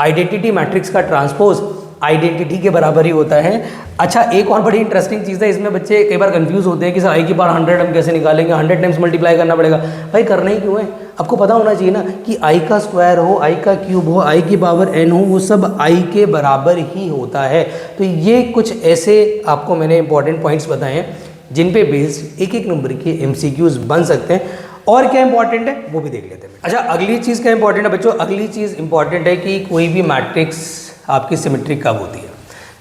S1: आइडेंटिटी मैट्रिक्स का ट्रांसपोज आइडेंटिटी के बराबर ही होता है। अच्छा एक और बड़ी इंटरेस्टिंग चीज़ है, इसमें बच्चे कई बार कंफ्यूज होते हैं कि सर आई की पावर 100 हम कैसे निकालेंगे, 100 टाइम्स मल्टीप्लाई करना पड़ेगा। भाई करना ही क्यों है, आपको पता होना चाहिए ना कि आई का स्क्वायर हो, आई का क्यूब हो, आई की पावर n हो, वो सब आई के बराबर ही होता है। तो ये कुछ ऐसे आपको मैंने इंपॉर्टेंट पॉइंट्स बताए हैं जिन पे बेस्ड एक एक नंबर के MCQs बन सकते हैं। और क्या इंपॉर्टेंट है वो भी देख लेते हैं। अच्छा अगली चीज़ क्या इंपॉर्टेंट है बच्चों, अगली चीज़ इंपॉर्टेंट है कि कोई भी मैट्रिक्स आपकी सिमेट्रिक कब होती है।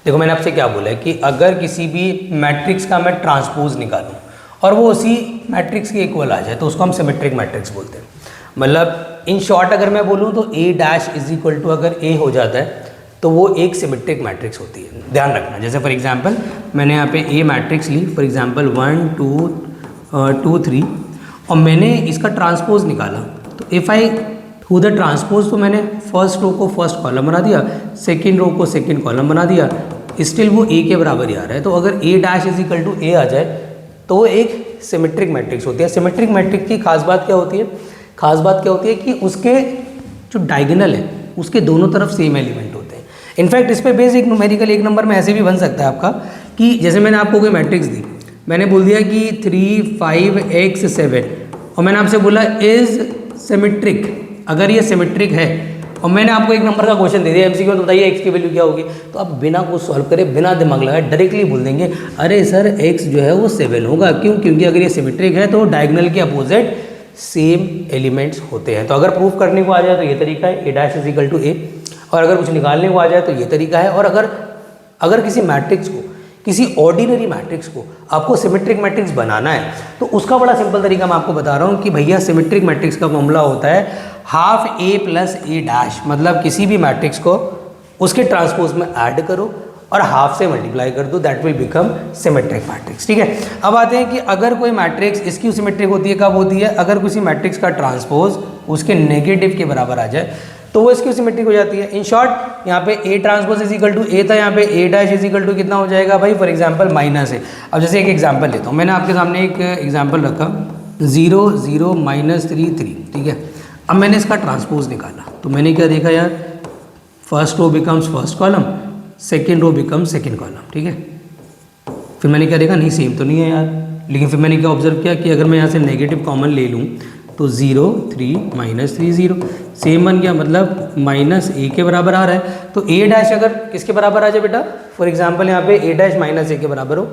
S1: देखो मैंने आपसे क्या बोला है कि अगर किसी भी मैट्रिक्स का मैं ट्रांसपोज निकालूं और वो उसी मैट्रिक्स के इक्वल आ जाए तो उसको हम सिमेट्रिक मैट्रिक्स बोलते हैं। मतलब इन शॉर्ट अगर मैं बोलूं तो ए डैश इज इक्वल टू अगर ए हो जाता है तो वो एक सिमेट्रिक मैट्रिक्स होती है। ध्यान रखना, जैसे फॉर एग्जांपल मैंने यहाँ पे ए मैट्रिक्स ली, फॉर एग्जांपल 1 2 3 और मैंने इसका ट्रांसपोज निकाला, तो if I to the transpose तो मैंने फर्स्ट रो को फर्स्ट कॉलम बना दिया, सेकेंड रो को सेकेंड कॉलम बना दिया, स्टिल वो ए के बराबर ही आ रहा है। तो अगर ए डैश इज इक्वल टू ए आ जाए तो वो एक सिमेट्रिक मैट्रिक्स होती है। सिमेट्रिक मैट्रिक्स की खास बात क्या होती है, खास बात क्या होती है कि उसके जो डायगोनल है उसके दोनों तरफ सेम एलिमेंट होते हैं। इनफैक्ट इस पर बेस एक न्यूमेरिकल एक नंबर में ऐसे भी बन सकता है आपका कि जैसे मैंने आपको कोई मैट्रिक्स दी, मैंने बोल दिया कि 3 5 x 7 और मैंने आपसे बोला इज सिमेट्रिक, अगर ये सिमेट्रिक है और मैंने आपको एक नंबर का क्वेश्चन दे दिया MCQ में, तो बताइए x की वैल्यू क्या होगी। तो आप बिना कुछ सॉल्व करे, बिना दिमाग लगाए डायरेक्टली बोल देंगे अरे सर x जो है वो 7 होगा। क्यों? क्योंकि अगर ये सिमेट्रिक है तो डायगोनल के अपोजिट सेम एलिमेंट्स होते हैं। तो अगर प्रूफ करने को आ जाए तो ये तरीका है, A dash is equal to ए, और अगर कुछ निकालने को आ जाए तो ये तरीका है। और अगर किसी मैट्रिक्स को, किसी ऑर्डिनरी मैट्रिक्स को आपको सिमेट्रिक मैट्रिक्स बनाना है तो उसका बड़ा सिंपल तरीका मैं आपको बता रहा हूँ कि भैया सिमेट्रिक मैट्रिक्स का फॉर्मूला होता है हाफ ए प्लस ए डैश। मतलब किसी भी मैट्रिक्स को उसके ट्रांसपोज में ऐड करो और हाफ से मल्टीप्लाई कर दो, that will become symmetric matrix. ठीक है, अब आते हैं कि अगर कोई मैट्रिक्स स्क्यू सिमेट्रिक होती है, कब होती है? अगर किसी मैट्रिक्स का ट्रांसपोज उसके नेगेटिव के बराबर आ जाए तो वो स्क्यू सिमेट्रिक हो जाती है। इन शॉर्ट यहाँ पे A transpose is equal to A था, यहाँ पे A dash is equal to कितना हो जाएगा भाई? फॉर एग्जांपल माइनस है। अब जैसे एक एग्जांपल लेता हूँ, मैंने आपके सामने एक एग्जांपल रखा 0 0 -3 3, ठीक है। अब मैंने इसका ट्रांसपोज निकाला तो मैंने क्या देखा यार, first row becomes first column, second row becomes second column, ठीक है। फिर मैंने क्या देखा, नहीं सेम तो नहीं है यार, लेकिन फिर मैंने क्या ऑब्जर्व किया कि अगर मैं यहाँ से नेगेटिव कॉमन ले लूँ तो 0 3 -3 0 सेम बन गया, मतलब माइनस ए के बराबर आ रहा है। तो ए डैश अगर किसके बराबर आ जाए बेटा, फॉर एग्जांपल यहाँ पे ए डैश माइनस ए के बराबर हो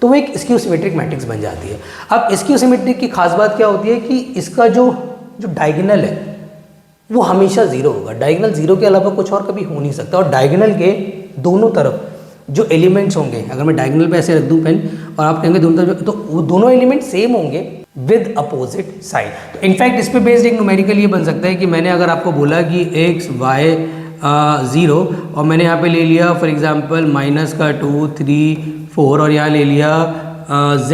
S1: तो वो एक स्क्यू सिमेट्रिक मैट्रिक्स बन जाती है। अब स्क्यू सिमेट्रिक की खास बात क्या होती है कि इसका जो डायगोनल है वो हमेशा 0 होगा। डायगोनल 0 के अलावा कुछ और कभी हो नहीं सकता। और डायगोनल के दोनों तरफ जो एलिमेंट्स होंगे, अगर मैं डायगोनल पे ऐसे रख दूं पेन और आप कहेंगे दोनों तरफ, तो वो दोनों एलिमेंट सेम होंगे विद अपोजिट साइड। तो इनफैक्ट इस पे बेस्ड एक न्यूमेरिकल ये बन सकता है कि मैंने अगर आपको बोला कि x y 0 और मैंने यहाँ पे ले लिया फॉर एग्जांपल -2 3 4 और यहाँ ले लिया z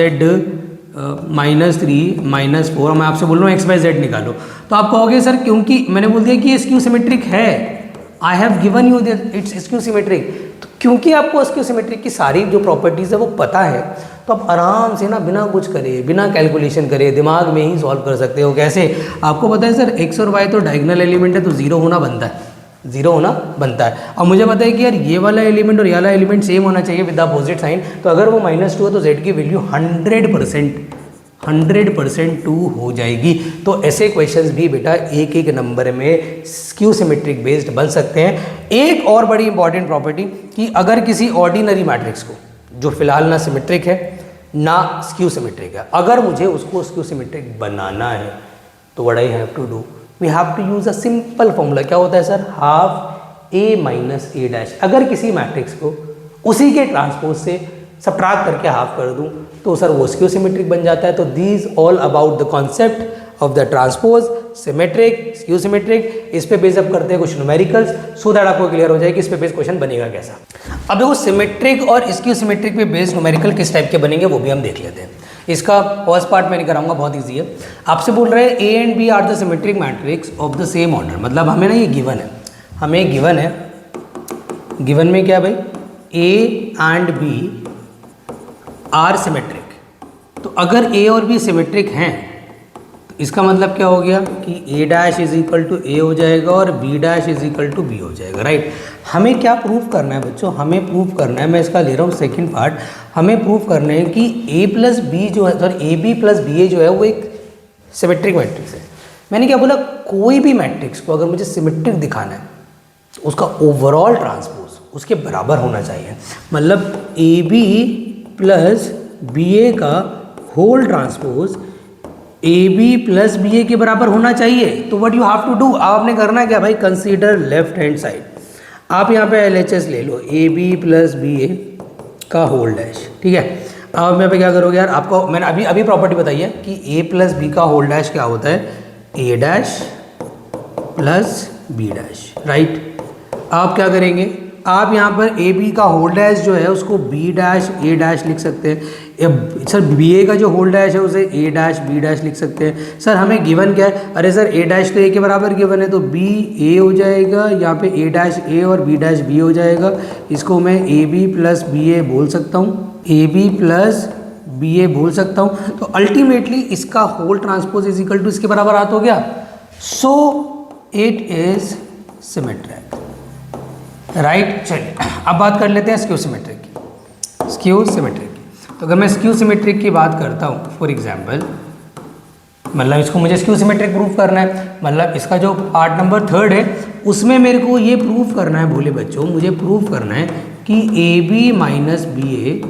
S1: -3 -4 और मैं आपसे बोल रहा हूँ x y z निकालो, तो आप कहोगे सर क्योंकि मैंने बोल दिया कि ये स्क्यू सिमेट्रिक है, I have given you that it's skew symmetric. तो क्योंकि आपको स्क्यू सिमेट्रिक की सारी जो प्रॉपर्टीज़ है वो पता है, तो आप आराम से ना बिना कुछ करे, बिना कैलकुलेशन करे दिमाग में ही सॉल्व कर सकते हो। कैसे? आपको पता है सर x और y तो डायगोनल एलिमेंट है तो 0 होना बनता है, 0 होना बनता है। और मुझे पता है कि यार ये वाला एलिमेंट और ये वाला एलिमेंट सेम होना चाहिए विद अपोजिट साइन, तो अगर वो -2 है तो z की वैल्यू 100% 2 हो जाएगी। तो ऐसे क्वेश्चंस भी बेटा एक एक नंबर में स्क्यू सिमेट्रिक बेस्ड बन सकते हैं। एक और बड़ी इंपॉर्टेंट प्रॉपर्टी कि अगर किसी ऑर्डिनरी मैट्रिक्स को जो फिलहाल ना सिमेट्रिक है ना स्क्यू सिमेट्रिक है, अगर मुझे उसको स्क्यू सिमेट्रिक बनाना है तो what I have to do, we have to use a simple formula. क्या होता है sir? Half a minus A dash. अगर किसी मैट्रिक्स को उसी के ट्रांसपोज से सब्ट्रैक्ट करके हाफ कर दूं तो सर वो स्क्यू सिमेट्रिक बन जाता है। तो these all about the concept of the transpose, symmetric, skew symmetric, इस पे बेस अप करते हैं कुछ न्यूमेरिकल्स, सो दैट आपको क्लियर हो जाए कि इस पे बेस क्वेश्चन बनेगा कैसा। अब देखो सिमेट्रिक और स्क्यू सिमेट्रिक पे बेस्ड न्यूमेरिकल किस टाइप के बनेंगे वो भी हम देख लेते हैं। इसका फर्स्ट पार्ट मैंने कराऊंगा, बहुत ईजी है। आपसे बोल रहे हैं A and B are the symmetric matrix of the same order, मतलब हमें ना ये गिवन है, हमें गिवन है, गिवन में क्या भाई, A and B are symmetric. तो अगर ए और बी सिमेट्रिक हैं तो इसका मतलब क्या हो गया कि A dash is equal to A हो जाएगा और B dash is equal to B हो जाएगा, राइट। हमें क्या प्रूव करना है बच्चों? हमें प्रूव करना है, मैं इसका ले रहा हूँ सेकंड पार्ट, हमें प्रूव करना है कि ए प्लस बी जो है, sorry A B plus B A जो है वो एक सिमेट्रिक मैट्रिक्स है। मैंने क्या बोला, कोई भी मैट्रिक्स को अगर मुझे सिमेट्रिक दिखाना है तो उसका ओवरऑल ट्रांसपोज उसके बराबर होना चाहिए। मतलब A B plus B A का whole transpose A B plus B A के बराबर होना चाहिए। तो what you have to do, आपने करना क्या भाई, कंसीडर लेफ्ट हैंड साइड। आप यहाँ पे LHS ले लो, ए बी प्लस बी ए का होल डैश, ठीक है। अब मैं पे क्या करोगे यार, आपको मैंने अभी प्रॉपर्टी बताई है कि ए प्लस बी का होल डैश क्या होता है, A dash plus B dash, right. आप क्या करेंगे, आप यहाँ पर ए बी का होल डैश जो है उसको बी डैश ए डैश लिख सकते हैं। सर बी ए का जो होल डैश है उसे ए डैश बी डैश लिख सकते हैं। सर हमें गिवन क्या है, अरे सर ए डैश तो ए के बराबर गिवन है तो बी ए हो जाएगा, यहाँ पे ए डैश ए और बी डैश बी हो जाएगा। इसको मैं A B plus B A बोल सकता हूँ, A B plus B A बोल सकता हूँ। तो अल्टीमेटली इसका whole transpose is equal to इसके बराबर आता हो गया। So it is symmetric, right. चलिए अब बात कर लेते हैं स्क्यू सिमेट्रिक की, स्क्यू सिमेट्रिक की। तो अगर मैं स्क्यू सिमेट्रिक की बात करता हूँ फॉर एग्जांपल, मतलब इसको मुझे स्क्यू सिमेट्रिक प्रूफ करना है, मतलब इसका जो पार्ट नंबर 3 है उसमें मेरे को ये प्रूफ करना है, भोले बच्चों मुझे प्रूफ करना है कि ए बी माइनस बी ए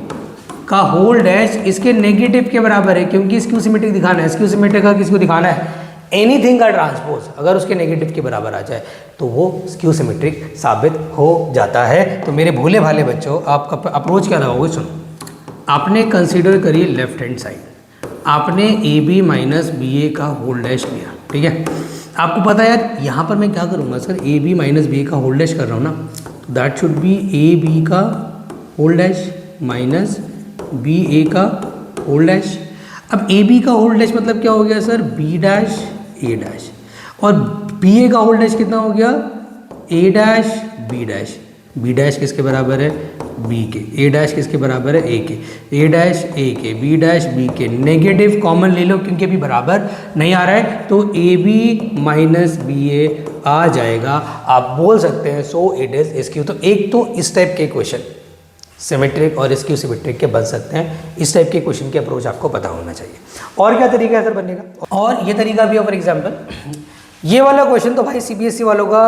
S1: का होल डैश इसके नेगेटिव के बराबर है, क्योंकि स्क्यू सिमेट्रिक दिखाना है। स्क्यू सिमेट्रिक का किसको दिखाना है, एनीथिंग का ट्रांसपोज अगर उसके नेगेटिव के बराबर आ जाए तो वो स्क्यू सिमेट्रिक साबित हो जाता है। तो मेरे भोले भाले बच्चों आपका अप्रोच क्या लगाओगे, सुनो, आपने कंसीडर करिए लेफ्ट हैंड साइड, आपने ए बी माइनस बी ए का होल डैश लिया, ठीक है। आपको पता है यार यहाँ पर मैं क्या करूँगा sir, A B minus B A का होल डैश कर रहा हूँ ना, तो that should be A B का whole dash minus B A का होल डैश। अब ए बी का होल डैश मतलब क्या हो गया sir, B dash A dash, और बी ए का होल डैश कितना हो गया, A dash B dash. B dash किसके बराबर है, बी के। ए डैश किसके बराबर है, ए के। ए डैश ए के, बी डैश बी के। नेगेटिव कॉमन ले लो क्योंकि अभी बराबर नहीं आ रहा है, तो ए बी माइनस बी ए आ जाएगा। आप बोल सकते हैं सो इट इज एसक्यू। तो एक तो इस टाइप के क्वेश्चन सिमेट्रिक और एसक्यू सिमेट्रिक के बन सकते हैं। इस टाइप के क्वेश्चन की अप्रोच आपको पता होना चाहिए। और क्या तरीका है सर बनने का, और ये तरीका भी है। फॉर एग्जाम्पल ये वाला क्वेश्चन तो भाई सीबीएसई वालों का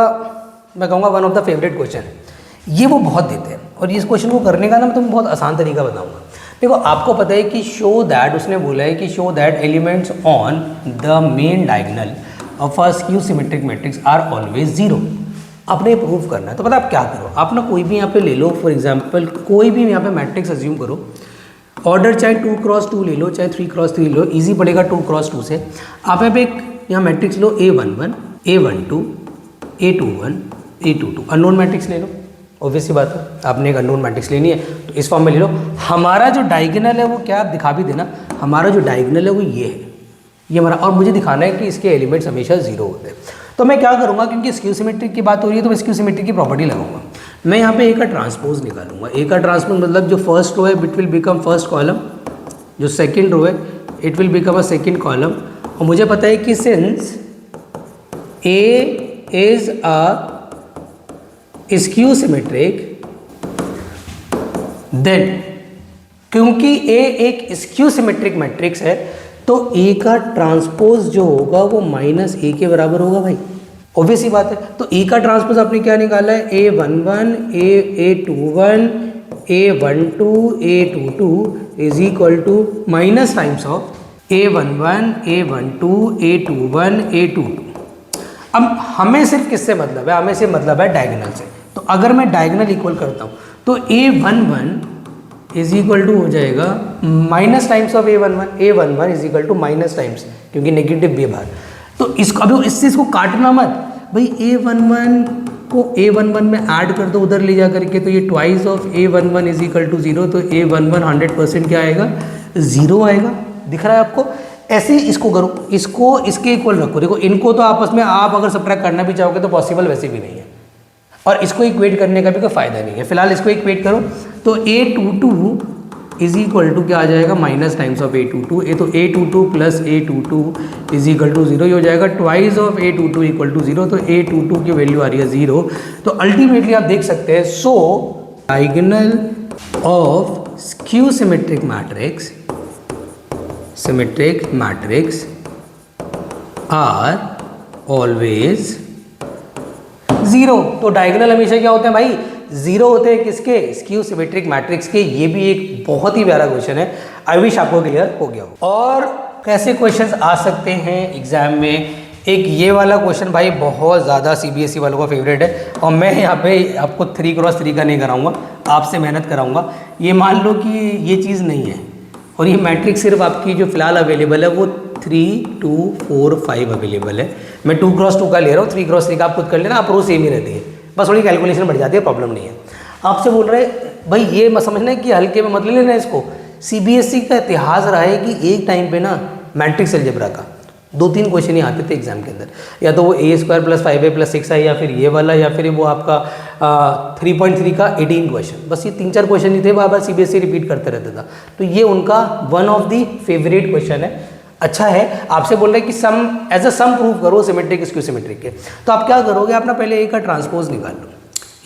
S1: मैं कहूँगा one of the favourite question है। ये वो बहुत देते हैं, और इस क्वेश्चन को करने का ना मैं तुम्हें बहुत आसान तरीका बताऊंगा। देखो आपको पता है कि शो दैट, उसने बोला है कि show that elements on the main diagonal of a skew symmetric matrix are always zero. आपने प्रूव करना है, तो पता आप क्या करो, आप ना कोई भी यहाँ पे ले लो। फॉर एग्जाम्पल कोई भी यहाँ पे मैट्रिक्स अज्यूम करो, ऑर्डर चाहे 2x2 ले लो चाहे 3x3 ले लो, ईजी पड़ेगा 2x2 से। आप यहाँ पे एक यहाँ मैट्रिक्स लो A11, A12, A21, A22, unknown matrix ले लो। ऑब्वियस सी बात है, आपने एक अननोन मैट्रिक्स लेनी है तो इस फॉर्म में ले लो। हमारा जो डायगोनल है वो क्या, आप दिखा भी देना, हमारा जो डायगोनल है वो ये है, ये हमारा, और मुझे दिखाना है कि इसके एलिमेंट्स हमेशा जीरो होते हैं। तो मैं क्या करूँगा, क्योंकि स्क्यू सिमेट्रिक की बात हो रही है तो मैं स्क्यू सिमेट्रिक की प्रॉपर्टी लगाऊंगा। मैं यहाँ पे ए का ट्रांसपोज निकालूंगा। ए का ट्रांसपोज मतलब जो फर्स्ट रो है it will become first column, जो सेकेंड रो है it will become a second column. और मुझे पता है कि since A is a skew symmetric, then क्योंकि ए एक स्क्यू सिमेट्रिक मैट्रिक्स है तो ए का ट्रांसपोज जो होगा वो माइनस ए के बराबर होगा भाई, ऑब्वियस ही बात है। तो ए का ट्रांसपोज आपने क्या निकाला है, A11, A21, A12, A22 is equal to minus times of A11, A12, A21, A22। अब हमें सिर्फ किससे मतलब है, हमें सिर्फ मतलब है डायगोनल से। तो अगर मैं डायगोनल इक्वल करता हूँ तो A11 इज इक्वल टू हो जाएगा minus times of A11, A11 is equal to minus times, क्योंकि नेगेटिव भी है बाहर। तो इसको अभी इससे इसको काटना मत भाई, A11 को A11 में ऐड कर दो उधर ले जा करके, तो ये twice of A11 is equal to zero, तो A11 100% क्या आएगा, जीरो आएगा। दिख रहा है आपको, ऐसे ही इसको करो, इसको इसके इक्वल रखो। देखो इनको तो आपस में आप अगर सब्ट्रैक्ट करना भी चाहोगे तो पॉसिबल वैसे भी नहीं है, और इसको इक्वेट करने का भी कोई फायदा नहीं है। फिलहाल इसको इक्वेट करो तो A22 इज इक्वल टू क्या आ जाएगा, माइनस टाइम्स ऑफ A22। तो A22 plus A22 is equal to zero, ये हो जाएगा twice of A22 equal to zero. तो A22 की वैल्यू आ रही है जीरो। तो अल्टीमेटली आप देख सकते हैं, so diagonal of skew symmetric matrix are always zero. तो डायगोनल हमेशा क्या होते हैं भाई, जीरो होते हैं। किसके, स्क्यू सिमेट्रिक मैट्रिक्स के। ये भी एक बहुत ही प्यारा क्वेश्चन है, आई विश आपको क्लियर हो गया हो। और कैसे क्वेश्चंस आ सकते हैं एग्जाम में, एक ये वाला क्वेश्चन भाई बहुत ज़्यादा सीबीएसई वालों का फेवरेट है, और मैं यहाँ पे आपको 3x3 का नहीं कराऊंगा, आपसे मेहनत कराऊंगा। ये मान लो कि ये चीज़ नहीं है, और ये मैट्रिक्स सिर्फ आपकी जो फिलहाल अवेलेबल है वो 3, 2, 4, 5 अवेलेबल है। मैं 2x2 का ले रहा हूँ, 3x3 का आप खुद कर लेना, अप्रोच सेम ही रहती है, बस थोड़ी कैलकुलेशन बढ़ जाती है, प्रॉब्लम नहीं है। आपसे बोल रहे भाई ये मत समझना है कि हल्के में मत ले लेना इसको। सीबीएसई का इतिहास रहा है कि एक टाइम पे ना मैट्रिक्स अलजेब्रा का 2-3 क्वेश्चन ही आते थे एग्जाम के अंदर, या तो वो A² + 5A + 6 या फिर ये वाला, या फिर वो आपका 3.3 का 18 क्वेश्चन। बस ये 3-4 क्वेश्चन ही थे, बार बार सीबीएसई रिपीट करते रहता था। तो ये उनका one of the favourite question है। अच्छा है, आपसे बोल रहे हैं कि सम एज अ सम प्रूव करो सिमेट्रिक स्क्यू सिमेट्रिक के। तो आप क्या करोगे, आप ना पहले ए का ट्रांसपोज निकाल लो।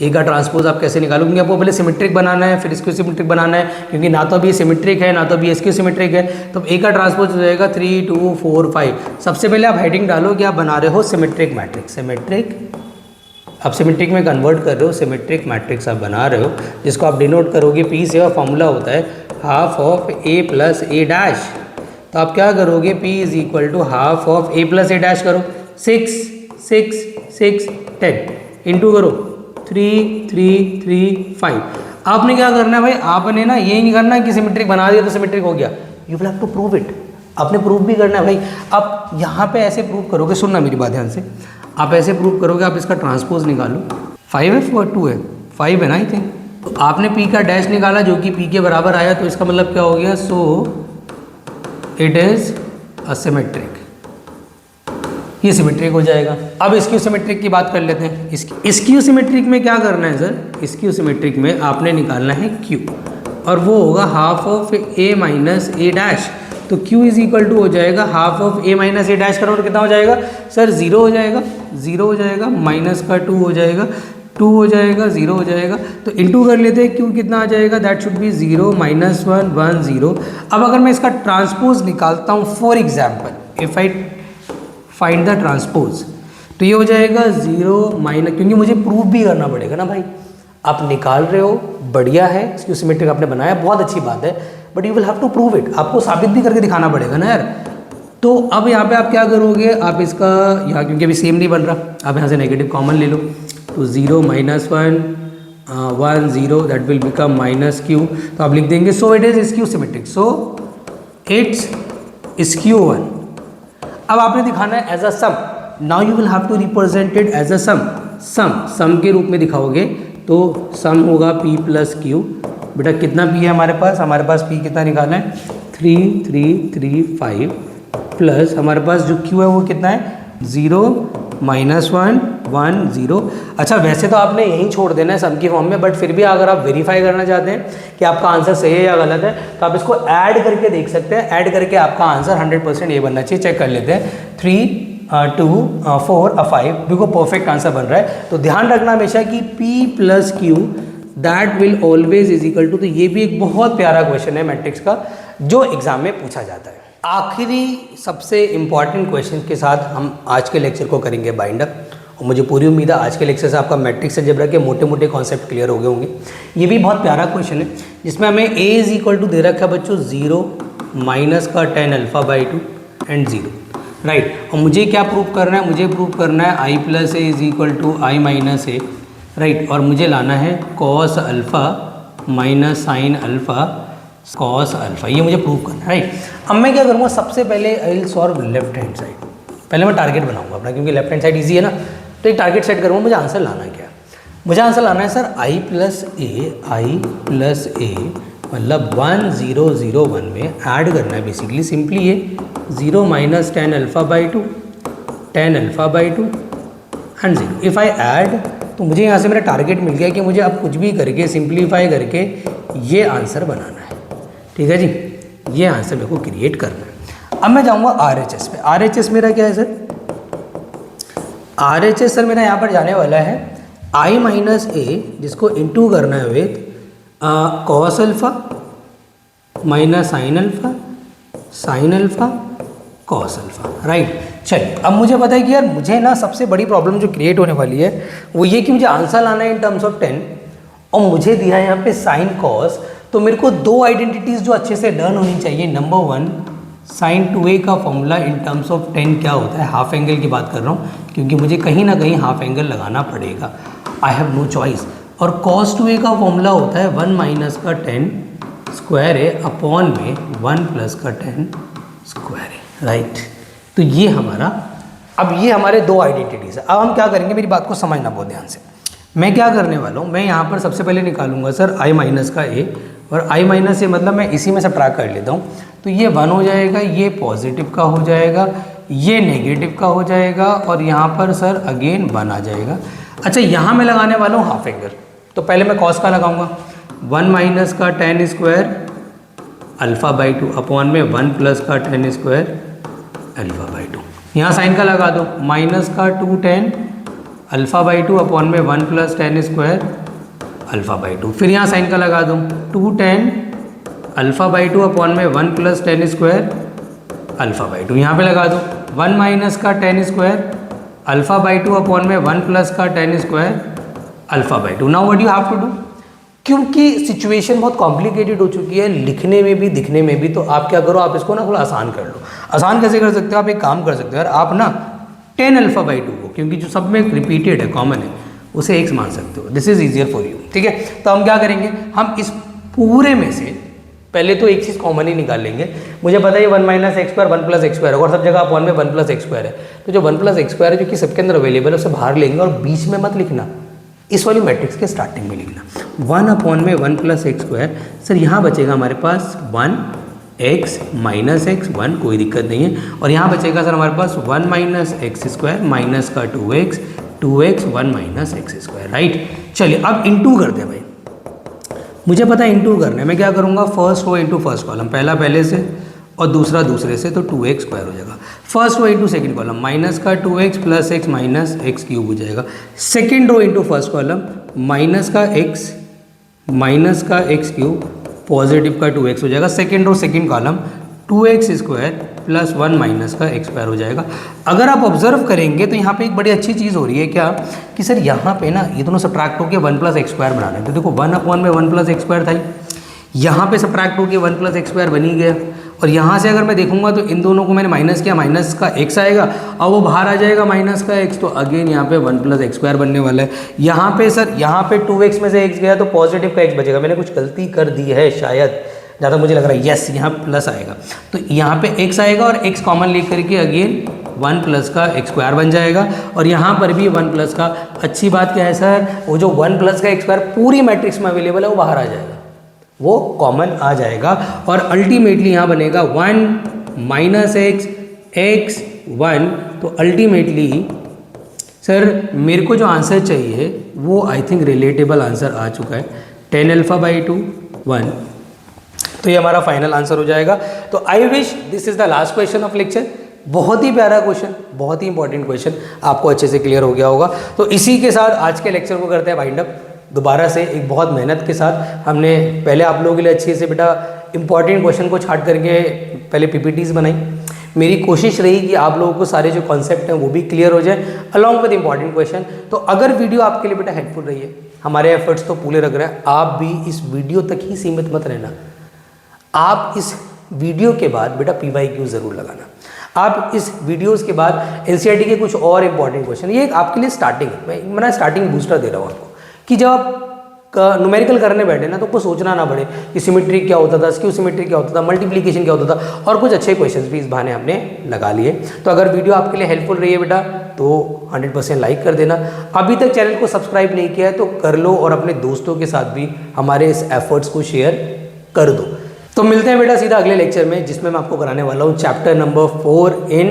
S1: ए का ट्रांसपोज आप कैसे निकालोगे, क्योंकि आपको पहले सिमेट्रिक बनाना है फिर स्क्यू सिमेट्रिक बनाना है, क्योंकि ना तो अभी सिमेट्रिक है ना तो अभी स्क्यू सिमेट्रिक है। तो ए का ट्रांसपोज हो जाएगा 3, 2, 4, 5। सबसे पहले आप हेडिंग डालो कि आप बना रहे हो सिमेट्रिक मैट्रिक्स। सिमेट्रिक, आप सिमेट्रिक में कन्वर्ट कर रहे हो, सिमेट्रिक मैट्रिक्स आप बना रहे हो, जिसको आप डिनोट करोगे P से, और फॉर्मूला होता है हाफ ऑफ A + A'। तो आप क्या करोगे, P is equal to half of A + A' करो, 6, 6, 6, 10 इंटू करो 3, 3, 3, 5। आपने क्या करना है भाई, आपने ना ये नहीं करना कि सिमेट्रिक बना दिया तो सिमेट्रिक हो गया, you will have to prove it. आपने प्रूव भी करना है भाई। आप यहाँ पे ऐसे प्रूव करोगे, सुनना मेरी बात ध्यान से, आप ऐसे प्रूव करोगे, आप इसका ट्रांसपोज निकालो। 5 है 2 है, 5 है ना, आई थिंक तो आपने p का डैश निकाला जो कि p के बराबर आया, तो इसका मतलब क्या हो गया, सो इट इज असिमेट्रिक, ये सिमेट्रिक हो जाएगा। अब स्क्यू सिमेट्रिक की बात कर लेते हैं। स्क्यू सिमेट्रिक में क्या करना है सर, स्क्यू सिमेट्रिक में आपने निकालना है q, और वो होगा half of a minus A dash. तो q इज इक्वल टू हो जाएगा half of a minus A dash करो, कितना हो जाएगा सर, 0 हो जाएगा, 0 हो जाएगा, माइनस का 2 हो जाएगा, 2 हो जाएगा, 0 हो जाएगा, तो इंटू कर लेते हैं, q कितना आ जाएगा, दैट शुड बी 0 माइनस 1 1 0। अब अगर मैं इसका ट्रांसपोज निकालता हूँ, for example if I find the transpose, तो ये हो जाएगा 0 माइनस, क्योंकि मुझे प्रूफ भी करना पड़ेगा ना भाई। आप निकाल रहे हो, बढ़िया है, स्क्यू सिमेट्रिक आपने बनाया, बहुत अच्छी बात है, but you will have to prove it, आपको साबित भी करके दिखाना पड़ेगा ना यार। तो अब यहाँ पे आप क्या करोगे, आप इसका यहाँ, क्योंकि अभी सेम नहीं बन रहा, आप यहाँ से नेगेटिव कॉमन ले लो, तो 0 minus 1 1 0, that will become minus q, तो आप लिख देंगे so it is skew symmetric, so it's skew 1। अब आपने दिखाना है as a sum, now you will have to represent it as a sum के रूप में दिखाओगे, तो सम होगा p प्लस q। बेटा कितना p है हमारे पास p कितना निकालना है, 3 3 3 5, प्लस हमारे पास जो q है वो कितना है, 0 माइनस 1 1 0। अच्छा वैसे तो आपने यहीं छोड़ देना है सम की फॉर्म में, बट फिर भी अगर आप वेरीफाई करना चाहते हैं कि आपका आंसर सही है या गलत है, तो आप इसको ऐड करके देख सकते हैं, ऐड करके आपका आंसर 100% ये बनना चाहिए। चेक कर लेते हैं, 3 2 4 5, देखो परफेक्ट आंसर बन रहा है। तो ध्यान रखना हमेशा कि p plus Q that will always is equal to, तो ये भी एक बहुत प्यारा क्वेश्चन है मैट्रिक्स का जो एग्जाम में पूछा जाता है। आखिरी सबसे इम्पॉर्टेंट क्वेश्चन के साथ हम आज के लेक्चर को करेंगे बाइंड अप, और मुझे पूरी उम्मीद है आज के लेक्चर से आपका मैट्रिक्स अलजेब्रा के मोटे मोटे कॉन्सेप्ट क्लियर हो गए होंगे। ये भी बहुत प्यारा क्वेश्चन है जिसमें हमें a इज इक्वल टू दे रखा है बच्चों 0 माइनस का tan alpha by 2 and 0, right. और मुझे क्या प्रूव करना है, मुझे प्रूव करना है i plus A is equal to I minus A, right. और मुझे लाना है cos alpha minus sine alpha cos alpha, ये मुझे प्रूव करना है, राइट। अब मैं क्या करूँगा, सबसे पहले I will solve left hand side, पहले मैं टारगेट बनाऊंगा अपना, क्योंकि लेफ्ट हैंड साइड ईजी है ना, तो एक टारगेट सेट करूँगा। मुझे आंसर लाना है क्या, मुझे आंसर लाना है सर i प्लस ए मतलब 1 0 0 1 में ऐड करना है, बेसिकली सिंपली ये 0 minus tan alpha by 2 and 0। If I add, तो मुझे यहाँ से मेरा टारगेट मिल गया कि मुझे अब कुछ भी करके सिंप्लीफाई करके ये आंसर बनाना है, ठीक है जी, ये आंसर मेरे को क्रिएट करना है। अब मैं जाऊँगा RHS पे। RHS मेरा क्या है सर, RHS सर मेरा यहाँ पर जाने वाला है i माइनस ए, जिसको इंटू करना है with cos alpha minus sine alpha cos alpha, right. चलिए अब मुझे पता है कि यार मुझे ना सबसे बड़ी प्रॉब्लम जो क्रिएट होने वाली है वो ये कि मुझे आंसर लाना है इन टर्म्स ऑफ 10, और मुझे दिया है यहाँ पे साइन कॉस, तो मेरे को दो आइडेंटिटीज़ जो अच्छे से लर्न होनी चाहिए। नंबर 1, साइन 2a का फॉर्मूला इन टर्म्स ऑफ 10 क्या होता है, हाफ एंगल की बात कर रहा हूँ, क्योंकि मुझे कहीं ना कहीं हाफ एंगल लगाना पड़ेगा, आई हैव नो चॉइस। और कॉस 2a का फॉर्मूला होता है 1 माइनस का 10 स्क्वायर है अपॉन में 1 प्लस का 10 स्क्वायर है, राइट। तो ये हमारा, अब ये हमारे दो आइडेंटिटीज़ है। अब हम क्या करेंगे, मेरी बात को समझना बहुत ध्यान से। मैं क्या करने वाला हूँ, मैं यहाँ पर सबसे पहले निकालूंगा सर i माइनस का a, और i माइनस ए मतलब मैं इसी में सब्ट्रैक्ट कर लेता हूँ, तो ये 1 हो जाएगा, ये पॉजिटिव का हो जाएगा, ये नेगेटिव का हो जाएगा, और यहाँ पर सर अगेन 1 आ जाएगा। अच्छा यहाँ मैं लगाने वाला हूँ हाफ एंगल, तो पहले मैं कॉस का लगाऊंगा, 1 माइनस का 10 स्क्वायर अल्फ़ा बाई 2 अपॉन में 1 प्लस का 10 स्क्वायर अल्फ़ा बाई 2। यहाँ साइन का लगा दो, माइनस का 2 10 अल्फ़ा बाई 2 अपॉन में 1 प्लस 10 स्क्वायर अल्फ़ा बाई 2। फिर यहाँ साइन का लगा दो, 2 10 अल्फ़ा बाई 2 अपॉन में 1 प्लस 10 स्क्वायर अल्फ़ा बाई 2। यहाँ पे लगा दो 1 माइनस का 10 स्क्वायर अल्फ़ा बाई 2 अपॉन में 1 प्लस का 10 square alpha by 2। Now what you have to do, क्योंकि सिचुएशन बहुत कॉम्प्लिकेटेड हो चुकी है लिखने में भी दिखने में भी, तो आप क्या करो, आप इसको ना थोड़ा आसान कर लो। आसान कैसे कर सकते हो, आप एक काम कर सकते हो यार, आप ना 10 अल्फ़ा बाई 2 को, क्योंकि जो सब में रिपीटेड है, कॉमन है, उसे x मान सकते हो, this is easier for you, ठीक है। तो हम क्या करेंगे, हम इस पूरे में से पहले तो एक चीज़ कॉमन ही निकाल लेंगे। मुझे पता है 1 minus x square 1 plus x square है, और सब जगह अपॉन में 1 प्लस एक्स स्क्वायर है, तो जो 1 प्लस एक्स स्क्वायर है जो कि सबके अंदर अवेलेबल है उसे बाहर लेंगे, और बीच में मत लिखना, इस वाली मैट्रिक्स के स्टार्टिंग में लिखना 1/1 + x²। सर यहाँ बचेगा हमारे पास 1x - x 1, कोई दिक्कत नहीं है। और यहाँ बचेगा सर हमारे पास 1 - x² माइनस का 2x 1 - x², राइट। चलिए अब इंटू करते हैं भाई, मुझे पता है इंटू करना है। मैं क्या करूँगा, first row into first column, पहला पहले से और दूसरा दूसरे से, तो 2x² हो जाएगा। First row into second column, minus का 2x + x माइनस x³ हो जाएगा। Second row into first column, minus का x³ पॉजिटिव का 2x हो जाएगा। Second row second column 2x² + 1 minus का x² हो जाएगा। अगर आप ऑब्जर्व करेंगे तो यहाँ पे एक बड़ी अच्छी चीज़ हो रही है क्या, कि सर यहाँ पे ना ये दोनों सब्ट्रैक्ट होकर 1 + x² बना रहे हैं। तो देखो 1/1 + x² था, यहाँ पे सब्ट्रैक्ट होकर 1 + x² बन ही गया। और यहाँ से अगर मैं देखूंगा तो इन दोनों को मैंने माइनस किया, माइनस का x आएगा और वो बाहर आ जाएगा माइनस का x, तो अगेन यहाँ पे 1 + x² बनने वाला है। यहाँ पे सर यहाँ पे 2x में से x गया तो पॉजिटिव का x बचेगा। मैंने कुछ गलती कर दी है शायद, ज़्यादा मुझे लग रहा है, यस यहाँ प्लस आएगा, तो यहाँ पे x आएगा और x कॉमन लेकर करके अगेन 1 + का x² बन जाएगा। और यहाँ पर भी 1 + का, अच्छी बात क्या है सर, वो जो 1 + का x² पूरी मैट्रिक्स में अवेलेबल है वो बाहर आ जाएगा, वो कॉमन आ जाएगा। और अल्टीमेटली यहाँ बनेगा 1 - x 1। तो अल्टीमेटली सर मेरे को जो आंसर चाहिए वो आई थिंक रिलेटेबल आंसर आ चुका है, 10α/2 1। तो ये हमारा फाइनल आंसर हो जाएगा। तो I wish this is the last question of lecture. बहुत ही प्यारा क्वेश्चन, बहुत ही इंपॉर्टेंट क्वेश्चन, आपको अच्छे से क्लियर हो गया होगा। तो इसी के साथ आज के लेक्चर को करते हैं वाइंड अप। दोबारा से एक बहुत मेहनत के साथ हमने पहले आप लोगों के लिए अच्छे से बेटा इंपॉर्टेंट क्वेश्चन को छाट करके पहले पीपीटीज बनाई। मेरी कोशिश रही कि आप लोगों को सारे जो कॉन्सेप्ट हैं वो भी क्लियर हो जाए अलॉन्ग विद इंपॉर्टेंट क्वेश्चन। तो अगर वीडियो आपके लिए बेटा हेल्पफुल रही है, हमारे एफर्ट्स तो पूरे लग रहे हैं, आप भी इस वीडियो तक ही सीमित मत रहना। आप इस वीडियो के बाद बेटा PYQ ज़रूर लगाना। आप इस वीडियोस के बाद NCERT के कुछ और इंपॉर्टेंट क्वेश्चन, ये आपके लिए स्टार्टिंग है, मैं स्टार्टिंग बूस्टर दे रहा हूँ आपको, कि जब आप न्यूमेरिकल करने बैठे ना तो कुछ सोचना ना पड़े कि सिमेट्री क्या होता था, स्क्यू सिमेट्री क्या होता था, मल्टीप्लिकेशन क्या होता था, और कुछ अच्छे क्वेश्चंस भी इस बहाने हमने लगा लिए। तो अगर वीडियो आपके लिए हेल्पफुल रही है बेटा तो 100% लाइक कर देना। अभी तक चैनल को सब्सक्राइब नहीं किया है तो कर लो, और अपने दोस्तों के साथ भी हमारे इस एफर्ट्स को शेयर कर दो। तो मिलते हैं बेटा सीधा अगले लेक्चर में, जिसमें मैं आपको कराने वाला हूँ चैप्टर नंबर 4 इन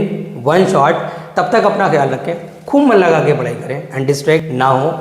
S1: 1 शॉट। तब तक अपना ख्याल रखें, खूब मन लगा के पढ़ाई करें एंड डिस्ट्रैक्ट ना हो।